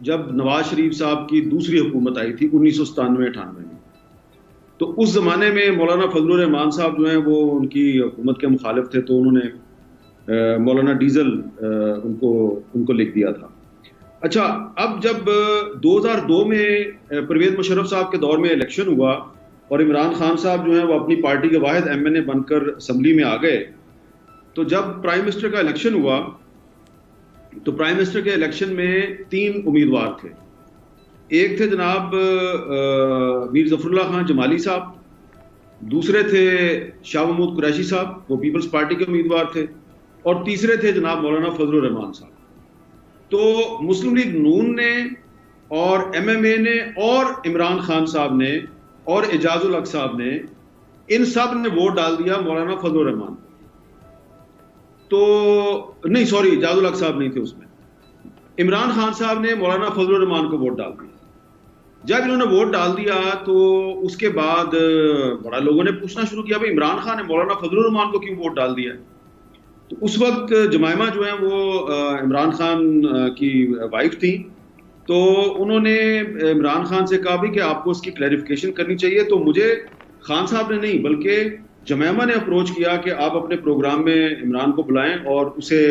जब नवाज शरीफ साहब की दूसरी हुकूमत आई थी 1997-98 में। तो उस जमाने में मौलाना फजलुर रहमान साहब जो हैं वो उनकी हुकूमत के मुखालिफ थे, तो उन्होंने मौलाना डीजल उनको लिख दिया था। अच्छा, अब जब 2002 में परवेज मुशर्रफ साहब के दौर में इलेक्शन हुआ और इमरान खान साहब जो है वो अपनी पार्टी के वाहिद एमएनए बनकर असम्बली में आ गए, तो जब प्राइम मिनिस्टर का इलेक्शन हुआ तो प्राइम मिनिस्टर के इलेक्शन में 3 उम्मीदवार थे। एक थे जनाब मीर जफरुल्लाह खान जमाली साहब, दूसरे थे शाह महमूद कुरैशी साहब, वो पीपल्स पार्टी के उम्मीदवार थे, और तीसरे थे जनाब मौलाना फजलुर रहमान साहब। तो मुस्लिम लीग नून ने और एमएमए ने और इमरान खान साहब ने और एजाजुल हक साहब ने, इन सब ने वोट डाल दिया मौलाना फजलुर रहमान। तो नहीं, सॉरी, एजाजुल हक साहब नहीं थे उसमें, इमरान खान साहब ने मौलाना फजलुर रहमान को वोट डाल दिया। जब इन्होंने वोट डाल दिया तो उसके बाद बड़ा लोगों ने पूछना शुरू किया, भाई इमरान खान ने मौलाना फजलुर रहमान को क्यों वोट डाल दिया। तो उस वक्त जमाइमा जो है वो इमरान खान की वाइफ थी, तो उन्होंने इमरान खान से कहा भी कि आपको इसकी क्लैरिफिकेशन करनी चाहिए। तो मुझे खान साहब ने नहीं बल्कि जमाइमा ने अप्रोच किया कि आप अपने प्रोग्राम में इमरान को बुलाएं और उसे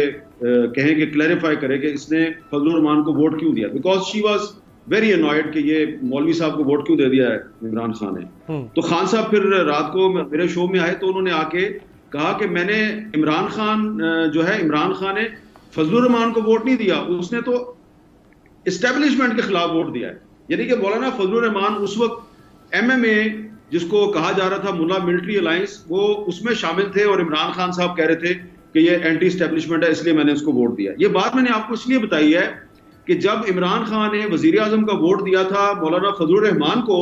कहें कि क्लैरिफाई करें कि इसने फजलुर रहमान को वोट क्यों दिया, because she was very annoyed कि ये मौलवी साहब को वोट क्यों दे दिया है इमरान खान ने। तो खान साहब फिर रात को मेरे शो में आए तो उन्होंने आके कहा कि मैंने इमरान खान ने फजलुर रहमान को वोट नहीं दिया, उसने तो एस्टेब्लिशमेंट के खिलाफ वोट दिया है। यानी कि मौलाना फजलुर रहमान उस वक्त एमएमए जिसको कहा जा रहा था मुल्ला मिलिट्री अलायंस, वो उसमें शामिल थे और इमरान खान साहब कह रहे थे कि ये एंटी एस्टेब्लिशमेंट है इसलिए मैंने उसको वोट दिया। ये बात मैंने आपको इसलिए बताई है कि जब इमरान खान ने वजीर आजम का वोट दिया था मौलाना फजलुर रहमान को,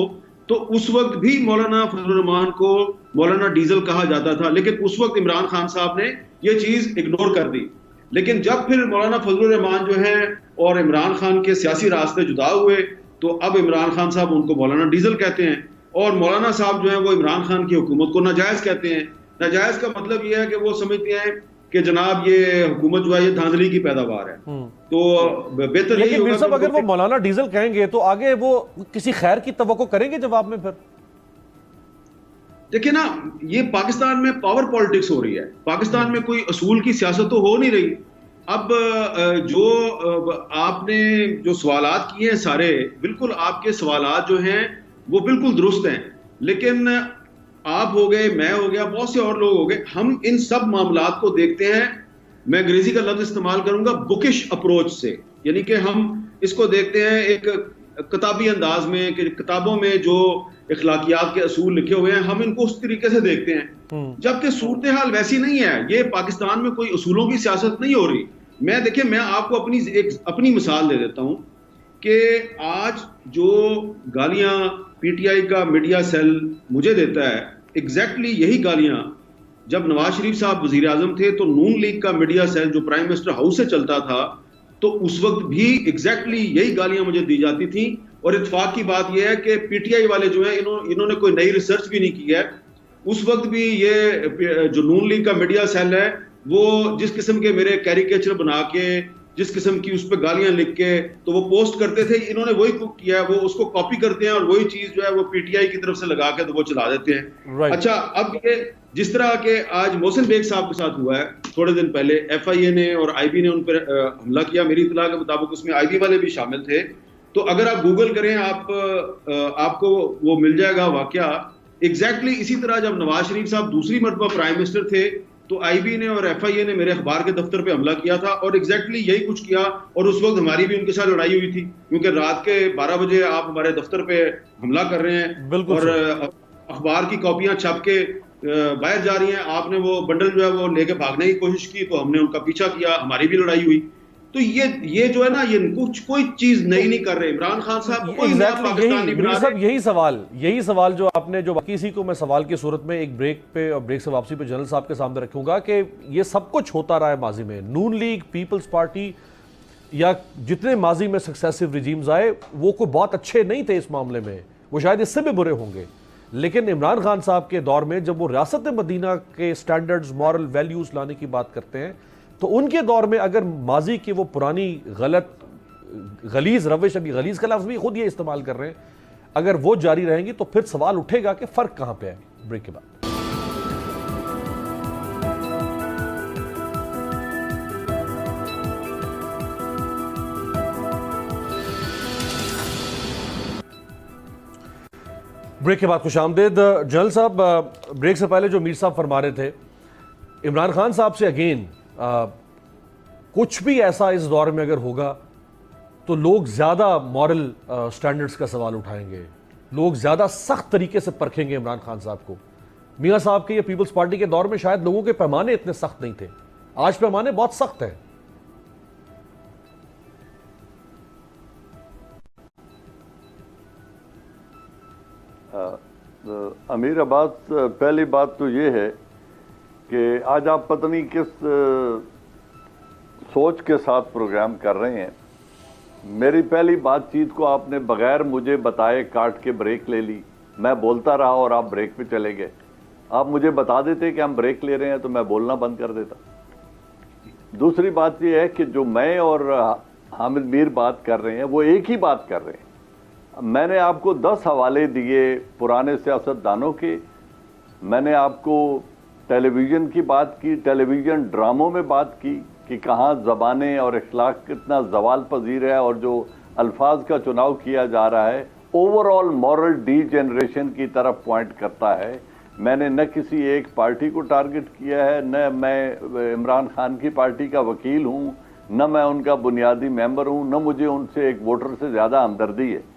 तो उस वक्त भी मौलाना फजलुर रहमान को मौलाना डीजल कहा जाता था, लेकिन उस वक्त इमरान खान साहब ने ये चीज इग्नोर कर दी। लेकिन जब फिर मौलाना फजलुर रहमान जो है और इमरान खान के सियासी रास्ते जुदा हुए, तो अब इमरान खान साहब उनको मौलाना डीजल कहते हैं और मौलाना साहब जो है वो इमरान खान की हुकूमत को नाजायज कहते हैं। नाजायज का मतलब ये है कि वो समझते हैं कि जनाब ये हुकूमत जो है ये धांधली की पैदावार है। तो बेहतर यही होगा कि अगर वो मौलाना डीजल कहेंगे तो आगे वो किसी खैर की तवक्को करेंगे जवाब में। फिर देखिए ना, ये पाकिस्तान में पावर पॉलिटिक्स हो रही है, पाकिस्तान में कोई असूल की सियासत तो हो नहीं रही। अब जो आपने जो सवालात किए हैं सारे, बिल्कुल आपके सवालात जो हैं वो बिल्कुल दुरुस्त हैं, लेकिन आप हो गए, मैं हो गया, बहुत से और लोग हो गए, हम इन सब मामलात को देखते हैं, मैं अंग्रेजी का लफ्ज इस्तेमाल करूंगा, बुकिश अप्रोच से। यानी कि हम इसको देखते हैं एक किताबी अंदाज में कि किताबों में जो इखलाकियात के असूल लिखे हुए हैं हम इनको उस तरीके से देखते हैं, जबकि सूरत हाल वैसी नहीं है। ये पाकिस्तान में कोई असूलों की सियासत नहीं हो रही। मैं आपको अपनी मिसाल दे देता हूं कि आज जो गालियां पीटीआई का मीडिया सेल मुझे देता है, एग्जैक्टली यही गालियां जब नवाज शरीफ साहब वजीर आजम थे तो नून लीग का मीडिया सेल जो प्राइम मिनिस्टर हाउस से चलता था, तो उस वक्त भी एग्जैक्टली यही गालियां मुझे दी जाती थी। और इत्तेफाक की बात यह है कि पीटीआई वाले जो है इन्होंने कोई नई रिसर्च भी नहीं की है। उस वक्त भी ये जो नून लीग का मीडिया सेल है वो जिस किस्म के मेरे कैरिकेचर बना के, जिस किस्म की उस पर गालियां लिख के तो वो पोस्ट करते थे, इन्होंने वही किया, वो उसको कॉपी करते हैं और वही चीज जो है वो पीटीआई की तरफ से लगा के तो वो चला देते हैं। अच्छा, अब ये जिस तरह के आज मोहसिन बेग साहब के साथ हुआ है, थोड़े दिन पहले एफआईए ने और आईबी ने उन पर हमला किया, मेरी इत्तला के मुताबिक उसमें आईबी वाले भी शामिल थे। तो अगर आप गूगल करें आपको वो मिल जाएगा वाकया। एग्जैक्टली इसी तरह जब नवाज शरीफ साहब दूसरी मरतबा प्राइम मिनिस्टर थे तो आईबी ने और एफआईए ने मेरे अखबार के दफ्तर पे हमला किया था और एग्जैक्टली यही कुछ किया। और उस वक्त हमारी भी उनके साथ लड़ाई हुई थी, क्योंकि रात के 12 बजे आप हमारे दफ्तर पे हमला कर रहे हैं और अखबार की कॉपियां छप के बाहर जा रही हैं, आपने वो बंडल जो है वो लेके भागने की कोशिश की तो हमने उनका पीछा किया, हमारी भी लड़ाई हुई। तो ये जो है ना, ये कुछ कोई चीज नई नहीं कर रहे इमरान खान साहब, कोई नया पाकिस्तान नहीं बना रहे। यही सवाल जो आपने जो बाकी इसी को मैं सवाल की सूरत में एक ब्रेक पे और ब्रेक से वापसी पे जनरल साहब के सामने रखूंगा कि ये सब कुछ होता रहा है माजी में। नून लीग, पीपल्स पार्टी या जितने माजी में सक्सेसिव रिजीम्स आए वो कोई बहुत अच्छे नहीं थे इस मामले में, वो शायद इससे भी बुरे होंगे। लेकिन इमरान खान साहब के दौर में जब वो रियासत मदीना के स्टैंडर्ड्स, मॉरल वैल्यूज लाने की बात करते हैं, तो उनके दौर में अगर माजी की वो पुरानी गलीज रविश, अभी गलीज का लफ्ज़ भी खुद ये इस्तेमाल कर रहे हैं, अगर वो जारी रहेंगी तो फिर सवाल उठेगा कि फ़र्क कहाँ पे है। ब्रेक के बाद ब्रेक के बाद खुशामदीद। जनरल साहब, ब्रेक से पहले जो मीर साहब फरमा रहे थे, इमरान खान साहब से अगेन कुछ भी ऐसा इस दौर में अगर होगा तो लोग ज़्यादा मॉरल स्टैंडर्ड्स का सवाल उठाएंगे, लोग ज़्यादा सख्त तरीके से परखेंगे इमरान खान साहब को। मियाँ साहब के या पीपल्स पार्टी के दौर में शायद लोगों के पैमाने इतने सख्त नहीं थे, आज पैमाने बहुत सख्त हैं। अमीर अब्बास, पहली बात तो ये है कि आज आप पता नहीं किस सोच के साथ प्रोग्राम कर रहे हैं। मेरी पहली बातचीत को आपने बगैर मुझे बताए काट के ब्रेक ले ली। मैं बोलता रहा और आप ब्रेक पे चले गए। आप मुझे बता देते कि हम ब्रेक ले रहे हैं तो मैं बोलना बंद कर देता। दूसरी बात यह है कि जो मैं और हामिद मीर बात कर रहे हैं वो एक ही बात कर रहे हैं। मैंने आपको 10 हवाले दिए पुराने सियासतदानों के, मैंने आपको टेलीविज़न की बात की, टेलीविज़न ड्रामों में बात की कि कहाँ ज़बानें और अखलाक कितना जवाल पजीर है और जो अल्फाज का चुनाव किया जा रहा है ओवरऑल मॉरल डीजेनरेशन की तरफ पॉइंट करता है। मैंने न किसी एक पार्टी को टारगेट किया है, न मैं इमरान खान की पार्टी का वकील हूँ, न मैं उनका बुनियादी मेंबर हूँ, न मुझे उनसे एक वोटर से ज़्यादा हमदर्दी है।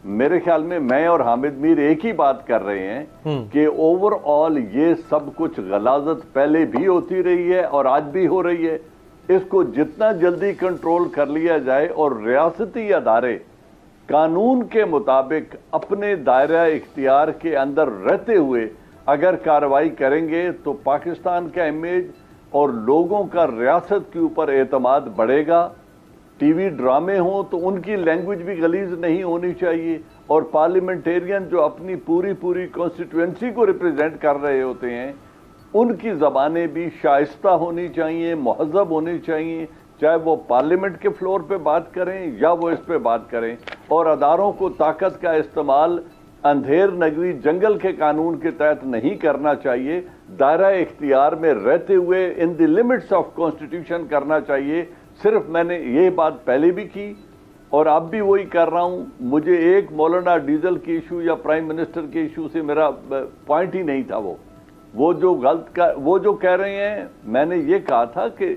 मेरे ख्याल में मैं और हामिद मीर एक ही बात कर रहे हैं कि ओवरऑल ये सब कुछ गलाजत पहले भी होती रही है और आज भी हो रही है। इसको जितना जल्दी कंट्रोल कर लिया जाए और रियासती अदारे कानून के मुताबिक अपने दायरा इख्तियार के अंदर रहते हुए अगर कार्रवाई करेंगे तो पाकिस्तान का इमेज और लोगों का रियासत के ऊपर एतमाद बढ़ेगा। टीवी ड्रामे हों तो उनकी लैंग्वेज भी गलीज नहीं होनी चाहिए और पार्लियामेंटेरियन जो अपनी पूरी कॉन्स्टिट्यूएंसी को रिप्रेजेंट कर रहे होते हैं उनकी ज़बानें भी शाइस्ता होनी चाहिए, महज़ब होनी चाहिए, चाहे वो पार्लियामेंट के फ्लोर पे बात करें या वो इस पे बात करें। और अदारों को ताकत का इस्तेमाल अंधेर नगरी जंगल के कानून के तहत नहीं करना चाहिए, दायरा इख्तियार में रहते हुए in the limits of constitution करना चाहिए। सिर्फ मैंने ये बात पहले भी की और अब भी वही कर रहा हूं। मुझे एक मौलाना डीजल के इशू या प्राइम मिनिस्टर के इशू से मेरा पॉइंट ही नहीं था। वो जो कह रहे हैं, मैंने ये कहा था कि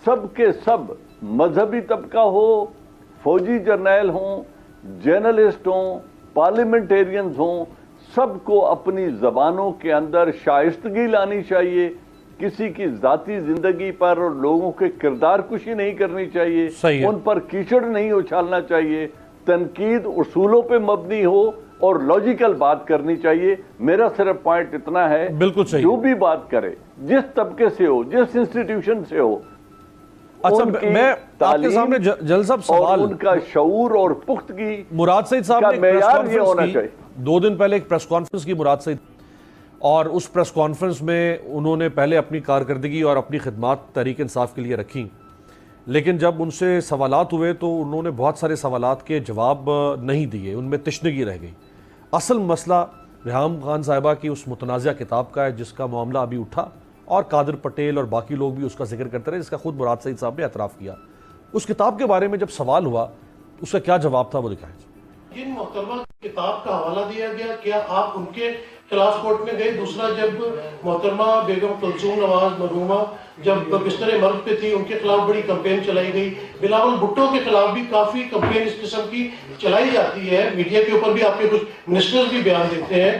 सब के सब मजहबी तबका हो, फौजी जर्नैल हों, जर्नलिस्ट हों, पार्लियामेंटेरियंस हों, सबको अपनी जबानों के अंदर शाइस्तगी लानी चाहिए। किसी की जाती जिंदगी पर और लोगों के किरदार कुशी नहीं करनी चाहिए, उन पर कीचड़ नहीं उछालना चाहिए, तनकीद उसूलों पे मबनी हो और लॉजिकल बात करनी चाहिए। मेरा सिर्फ पॉइंट इतना है, बिल्कुल सही, जो भी बात करे जिस तबके से हो, जिस इंस्टीट्यूशन से हो, अच्छा मैं आपके सामने जल साहब सवाल, उनका शऊर और पुख्तगी, मुराद सईद साहब ने प्रेस कॉन्फ्रेंस की 2 दिन पहले एक प्रेस कॉन्फ्रेंस की मुराद सईद, और उस प्रेस कॉन्फ्रेंस में उन्होंने पहले अपनी कारकर्दगी और अपनी खिदमात तहरीक इंसाफ के लिए रखी, लेकिन जब उनसे सवालात हुए तो उन्होंने बहुत सारे सवालात के जवाब नहीं दिए, उनमें तशनगी रह गई। असल मसला रेहाम खान साहिबा की उस मुतनाज़ा किताब का है जिसका मामला अभी उठा और कादिर पटेल और बाकी लोग भी उसका जिक्र करते रहे, जिसका खुद मुराद सईद साहब ने एतराफ़ किया। उस किताब के बारे में जब सवाल हुआ उसका क्या जवाब था वो दिखाएं। जिन मोहतरमा किताब का हवाला दिया गया, क्या आप उनके खिलाफ कोर्ट में गए? दूसरा, जब मोहतरमा बेगम कुलसूम नवाज मरहूमा जब बिस्तर मर्द पे थी, उनके खिलाफ बड़ी कंपेन चलाई गई। बिलावल भुट्टो के खिलाफ भी काफी कंपेन इस किस्म की चलाई जाती है। मीडिया के ऊपर भी आपके कुछ मिनिस्टर्स भी बयान देते हैं,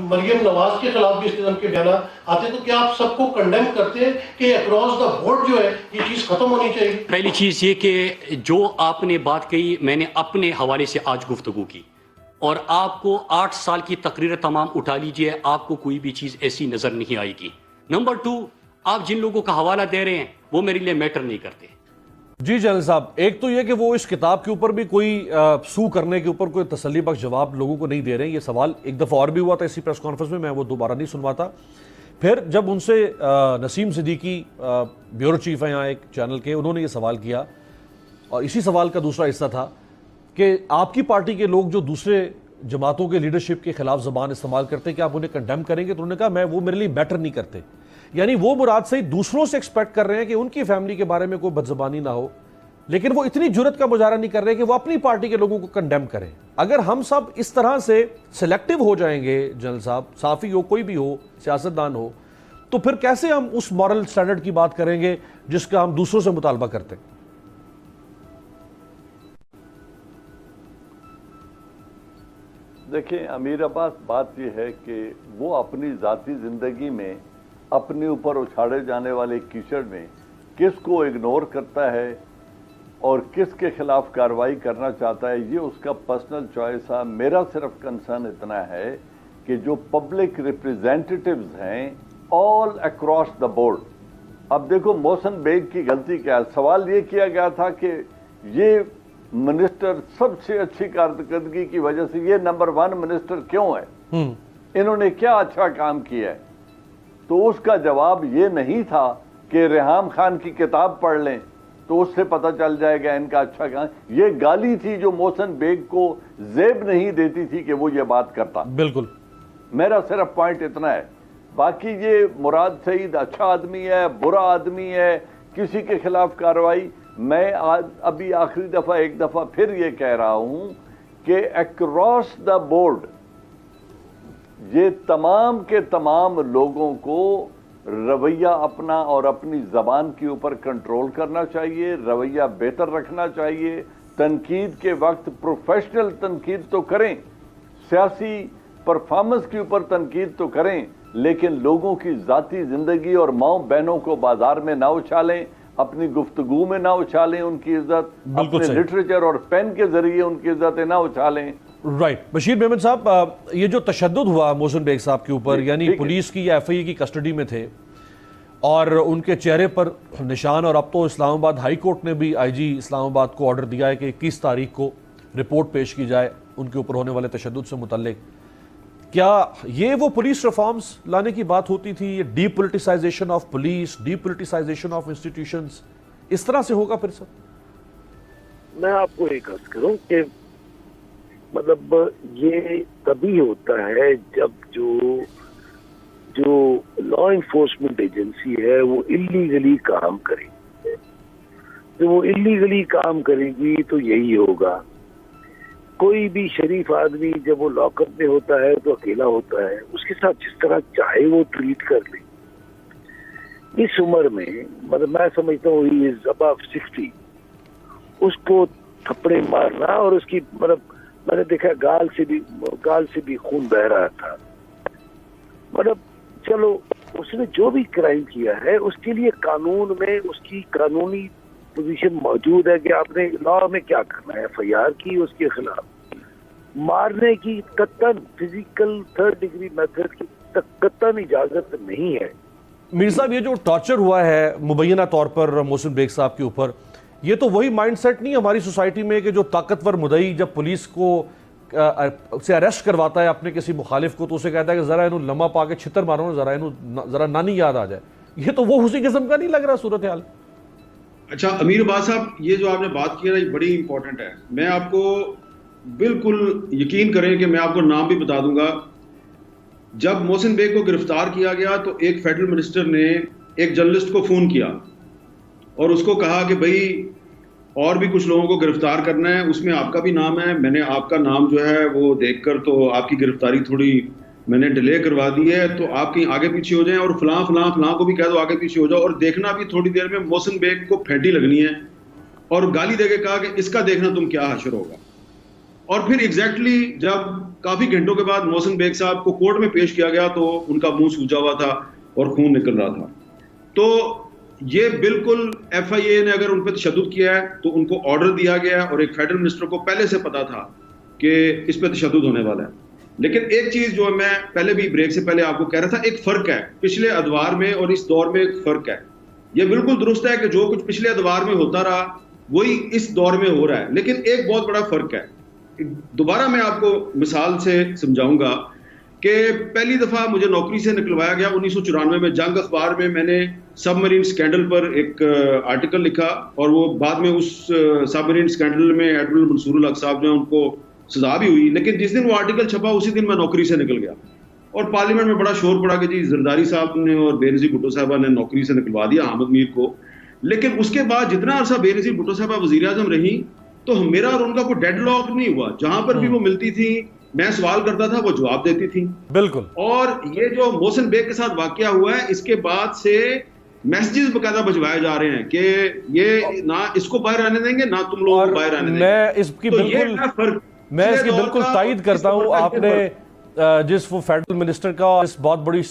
मरियम नवाज के खिलाफ भी इस किस्म के बयान आते। तो क्या आप सबको कंडेम करते हैं कि अक्रॉस द बोर्ड जो है ये चीज खत्म होनी चाहिए? पहली चीज ये कि जो आपने बात कही मैंने अपने हवाले से आज गुफ्तगू की, और आपको 8 साल की तकरीर तमाम उठा लीजिए, आपको कोई भी चीज ऐसी नजर नहीं आएगी। नंबर 2, आप जिन लोगों का हवाला दे रहे हैं वो मेरे लिए मैटर नहीं करते। जी जनरल साहब, एक तो यह कि वो इस किताब के ऊपर भी कोई सू करने के ऊपर कोई तसल्ली बख्श जवाब लोगों को नहीं दे रहे हैं। ये सवाल एक दफ़ा और भी हुआ था इसी प्रेस कॉन्फ्रेंस में, मैं वो दोबारा नहीं सुनवाता। फिर जब उनसे नसीम सिद्दीकी ब्यूरो चीफ हैं यहाँ एक चैनल के, उन्होंने ये सवाल किया और इसी सवाल का दूसरा हिस्सा था कि आपकी पार्टी के लोग जो दूसरे जमातों के लीडरशिप के खिलाफ ज़बान इस्तेमाल करते हैं कि आप उन्हें कंडेम करेंगे? तो उन्होंने कहा मैं वो मेरे लिए मैटर नहीं करते। यानी वो मुराद सईद दूसरों से एक्सपेक्ट कर रहे हैं कि उनकी फैमिली के बारे में कोई बदज़बानी ना हो, लेकिन वो इतनी जुर्रत का मुजाहरा नहीं कर रहे कि वो अपनी पार्टी के लोगों को कंडेम करें। अगर हम सब इस तरह से सिलेक्टिव हो जाएंगे, जनरल साहब, साफ़ी हो, कोई भी हो, सियासतदान हो, तो फिर कैसे हम उस मॉरल स्टैंडर्ड की बात करेंगे जिसका हम दूसरों से मुतालबा करते हैं? देखिए अमीर अब्बास, बात यह है कि वो अपनी ज़ाती ज़िंदगी में अपने ऊपर उछाड़े जाने वाले कीचड़ में किसको इग्नोर करता है और किसके खिलाफ कार्रवाई करना चाहता है, ये उसका पर्सनल चॉइस है। मेरा सिर्फ कंसर्न इतना है कि जो पब्लिक रिप्रेजेंटेटिव्स हैं ऑल अक्रॉस द बोर्ड, अब देखो मोहसिन बेग की गलती क्या है। सवाल ये किया गया था कि ये मिनिस्टर सबसे अच्छी कारकर्दगी की वजह से ये नंबर 1 मिनिस्टर क्यों है, इन्होंने क्या अच्छा काम किया है, तो उसका जवाब ये नहीं था कि रेहाम खान की किताब पढ़ लें तो उससे पता चल जाएगा इनका अच्छा काम। ये गाली थी जो मोहसिन बेग को जेब नहीं देती थी कि वो ये बात करता। बिल्कुल, मेरा सिर्फ पॉइंट इतना है। बाकी ये मुराद सईद अच्छा आदमी है, बुरा आदमी है, किसी के खिलाफ कार्रवाई, मैं अभी आखिरी दफा एक दफा फिर ये कह रहा हूं कि अक्रॉस द बोर्ड ये तमाम के तमाम लोगों को रवैया अपना और अपनी जबान के ऊपर कंट्रोल करना चाहिए, रवैया बेहतर रखना चाहिए। तनकीद के वक्त प्रोफेशनल तनकीद तो करें, सियासी परफॉर्मेंस के ऊपर तनकीद तो करें, लेकिन लोगों की जाती जिंदगी और माओ बहनों को बाजार में ना उछालें, अपनी गुफ्तगू में ना उछालें उनकी इज्जत, अपने लिटरेचर और पेन के जरिए उनकी इज्जत ना उछालें। राइट। बशीर मेमन साहब, ये जो तशद्दुद हुआ मोहसिन बेग साहब के ऊपर, यानी पुलिस की या FIA की कस्टडी में थे और उनके चेहरे पर निशान, और अब तो इस्लामाबाद हाई कोर्ट ने भी IG इस्लामाबाद को ऑर्डर दिया है कि 21 तारीख को रिपोर्ट पेश की जाए उनके ऊपर होने वाले तशद्दुद से मुतल्लिक। क्या ये वो पुलिस रिफॉर्म्स लाने की बात होती थी? ये डीपोलिटिसाइजेशन ऑफ पुलिस, डीपोलिटिसाइजेशन ऑफ इंस्टीट्यूशंस, इस तरह से होगा फिर सर? मैं आपको एक अर्ज करूं कि मतलब ये तभी होता है जब जो लॉ इन्फोर्समेंट एजेंसी है वो इल्लीगली काम करेगी। तो वो इल्लीगली काम करेगी तो यही होगा। कोई भी शरीफ आदमी जब वो लॉकअप में होता है तो अकेला होता है, उसके साथ जिस तरह चाहे वो ट्रीट कर ले। इस उम्र में मतलब मैं समझता हूँ ही इज अबव 60, उसको थप्पड़े मारना और उसकी मतलब मैंने देखा गाल से भी खून बह रहा था। मतलब चलो उसने जो भी क्राइम किया है उसके लिए कानून में उसकी कानूनी पोजीशन मौजूद है कि आपने लॉ में क्या करना है। FIR की उसके खिलाफ, मारने की कतन फिजिकल 3rd डिग्री मेथड की कतन इजाजत नहीं है। मीर साहब, ये जो टॉर्चर हुआ है मुबैना तौर पर मोहसिन बेग साहब के ऊपर, ये तो वही माइंडसेट नहीं हमारी सोसाइटी में कि जो ताकतवर मुदई जब पुलिस को से अरेस्ट करवाता है अपने किसी मुखालिफ को तो उसे कहता है कि जरा इन्हों लम्हा पा के छितर मारो, जरा नानी याद आ जाए। ये तो वो उसी किस्म का नहीं लग रहा सूरत हाल। अच्छा अमीर अब्बास साहब, ये जो आपने बात की है ये बड़ी इंपॉर्टेंट है। मैं आपको बिल्कुल यकीन करें कि मैं आपको नाम भी बता दूंगा। जब मोहसिन बेग को गिरफ्तार किया गया तो एक फेडरल मिनिस्टर ने एक जर्नलिस्ट को फोन किया और उसको कहा कि भाई और भी कुछ लोगों को गिरफ्तार करना है, उसमें आपका भी नाम है। मैंने आपका नाम जो है वो देखकर तो आपकी गिरफ्तारी थोड़ी मैंने डिले करवा दी है, तो आप कहीं आगे पीछे हो जाएं और फलां को भी कह दो आगे पीछे हो जाओ, और देखना भी थोड़ी देर में मोहसिन बेग को फेंटी लगनी है। और गाली देके कहा कि इसका देखना तुम क्या हशर होगा। और फिर एग्जैक्टली जब काफी घंटों के बाद मोहसिन बेग साहब को कोर्ट में पेश किया गया तो उनका मुंह सूजा हुआ था और खून निकल रहा था। तो ये बिल्कुल FIA ने अगर उन पर तशद्दुद किया है तो उनको ऑर्डर दिया गया और एक फेडरल मिनिस्टर को पहले से पता था कि इस पर तशद्दुद होने वाला है। लेकिन एक चीज जो मैं पहले भी ब्रेक से पहले आपको कह रहा था, एक फर्क है पिछले अदवार में और इस दौर में, एक फर्क है। ये बिल्कुल दुरुस्त है कि जो कुछ पिछले अदवार में होता रहा वही इस दौर में हो रहा है, लेकिन एक बहुत बड़ा फर्क है। दोबारा मैं आपको मिसाल से समझाऊंगा कि पहली दफा मुझे नौकरी से निकलवाया गया 1994 में। जंग अखबार में मैंने सबमरीन स्कैंडल पर एक आर्टिकल लिखा और वो बाद में उस सबमरीन स्कैंडल में एडमिरल मंसूरुल हक साहब जो उनको सजा भी हुई। लेकिन जिस दिन वो आर्टिकल छपा उसी दिन मैं नौकरी से निकल गया और पार्लियामेंट में बड़ा शोर पड़ा कि जी जरदारी साहब ने और बेनजीर भुट्टो साहबा ने नौकरी से निकलवा दिया अहमद मीर को। लेकिन उसके बाद जितना अरसा बेनजीर भुट्टो साहबा वजीर आजम रही, तो मेरा और उनका कोई डेडलॉक नहीं हुआ। जहां पर भी वो मिलती थी, मैं सवाल करता था, वो जवाब देती थी। बिल्कुल। और ये जो मोहसिन बेग के साथ वाकया हुआ है, इसके बाद से मैसेजेस बकायदा भिजवाए जा रहे हैं कि ये ना इसको बाहर आने देंगे, ना तुम लोग बाहर आने देंगे। मैं इसकी बिल्कुल तायद करता हूं। आपने जिस वो फेडरल मिनिस्टर का, इस बहुत बड़ी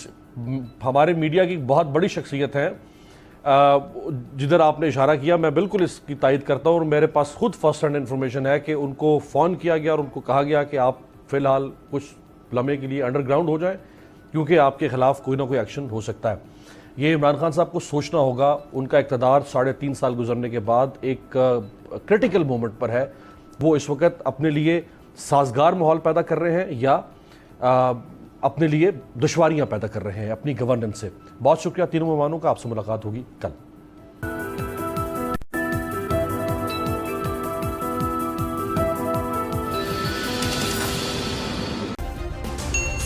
हमारे मीडिया की बहुत बड़ी शख्सियत है, जिधर आपने इशारा किया, मैं बिल्कुल इसकी तायद करता हूं। और मेरे पास खुद फर्स्ट हैंड इन्फॉर्मेशन है कि उनको फ़ोन किया गया और उनको कहा गया कि आप फ़िलहाल कुछ लम्हे के लिए अंडरग्राउंड हो जाएं, क्योंकि आपके ख़िलाफ़ कोई ना कोई एक्शन हो सकता है। ये इमरान खान साहब को सोचना होगा। उनका इक़्तिदार 3.5 साल गुजरने के बाद एक क्रिटिकल मोमेंट पर है। वो इस वक्त अपने लिए साजगार माहौल पैदा कर रहे हैं या अपने लिए दुश्वारियां पैदा कर रहे हैं अपनी गवर्नेंस से। बहुत शुक्रिया तीनों मेहमानों का। आपसे मुलाकात होगी कल।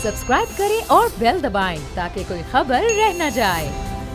सब्सक्राइब करें और बेल दबाएं ताकि कोई खबर रह न जाए।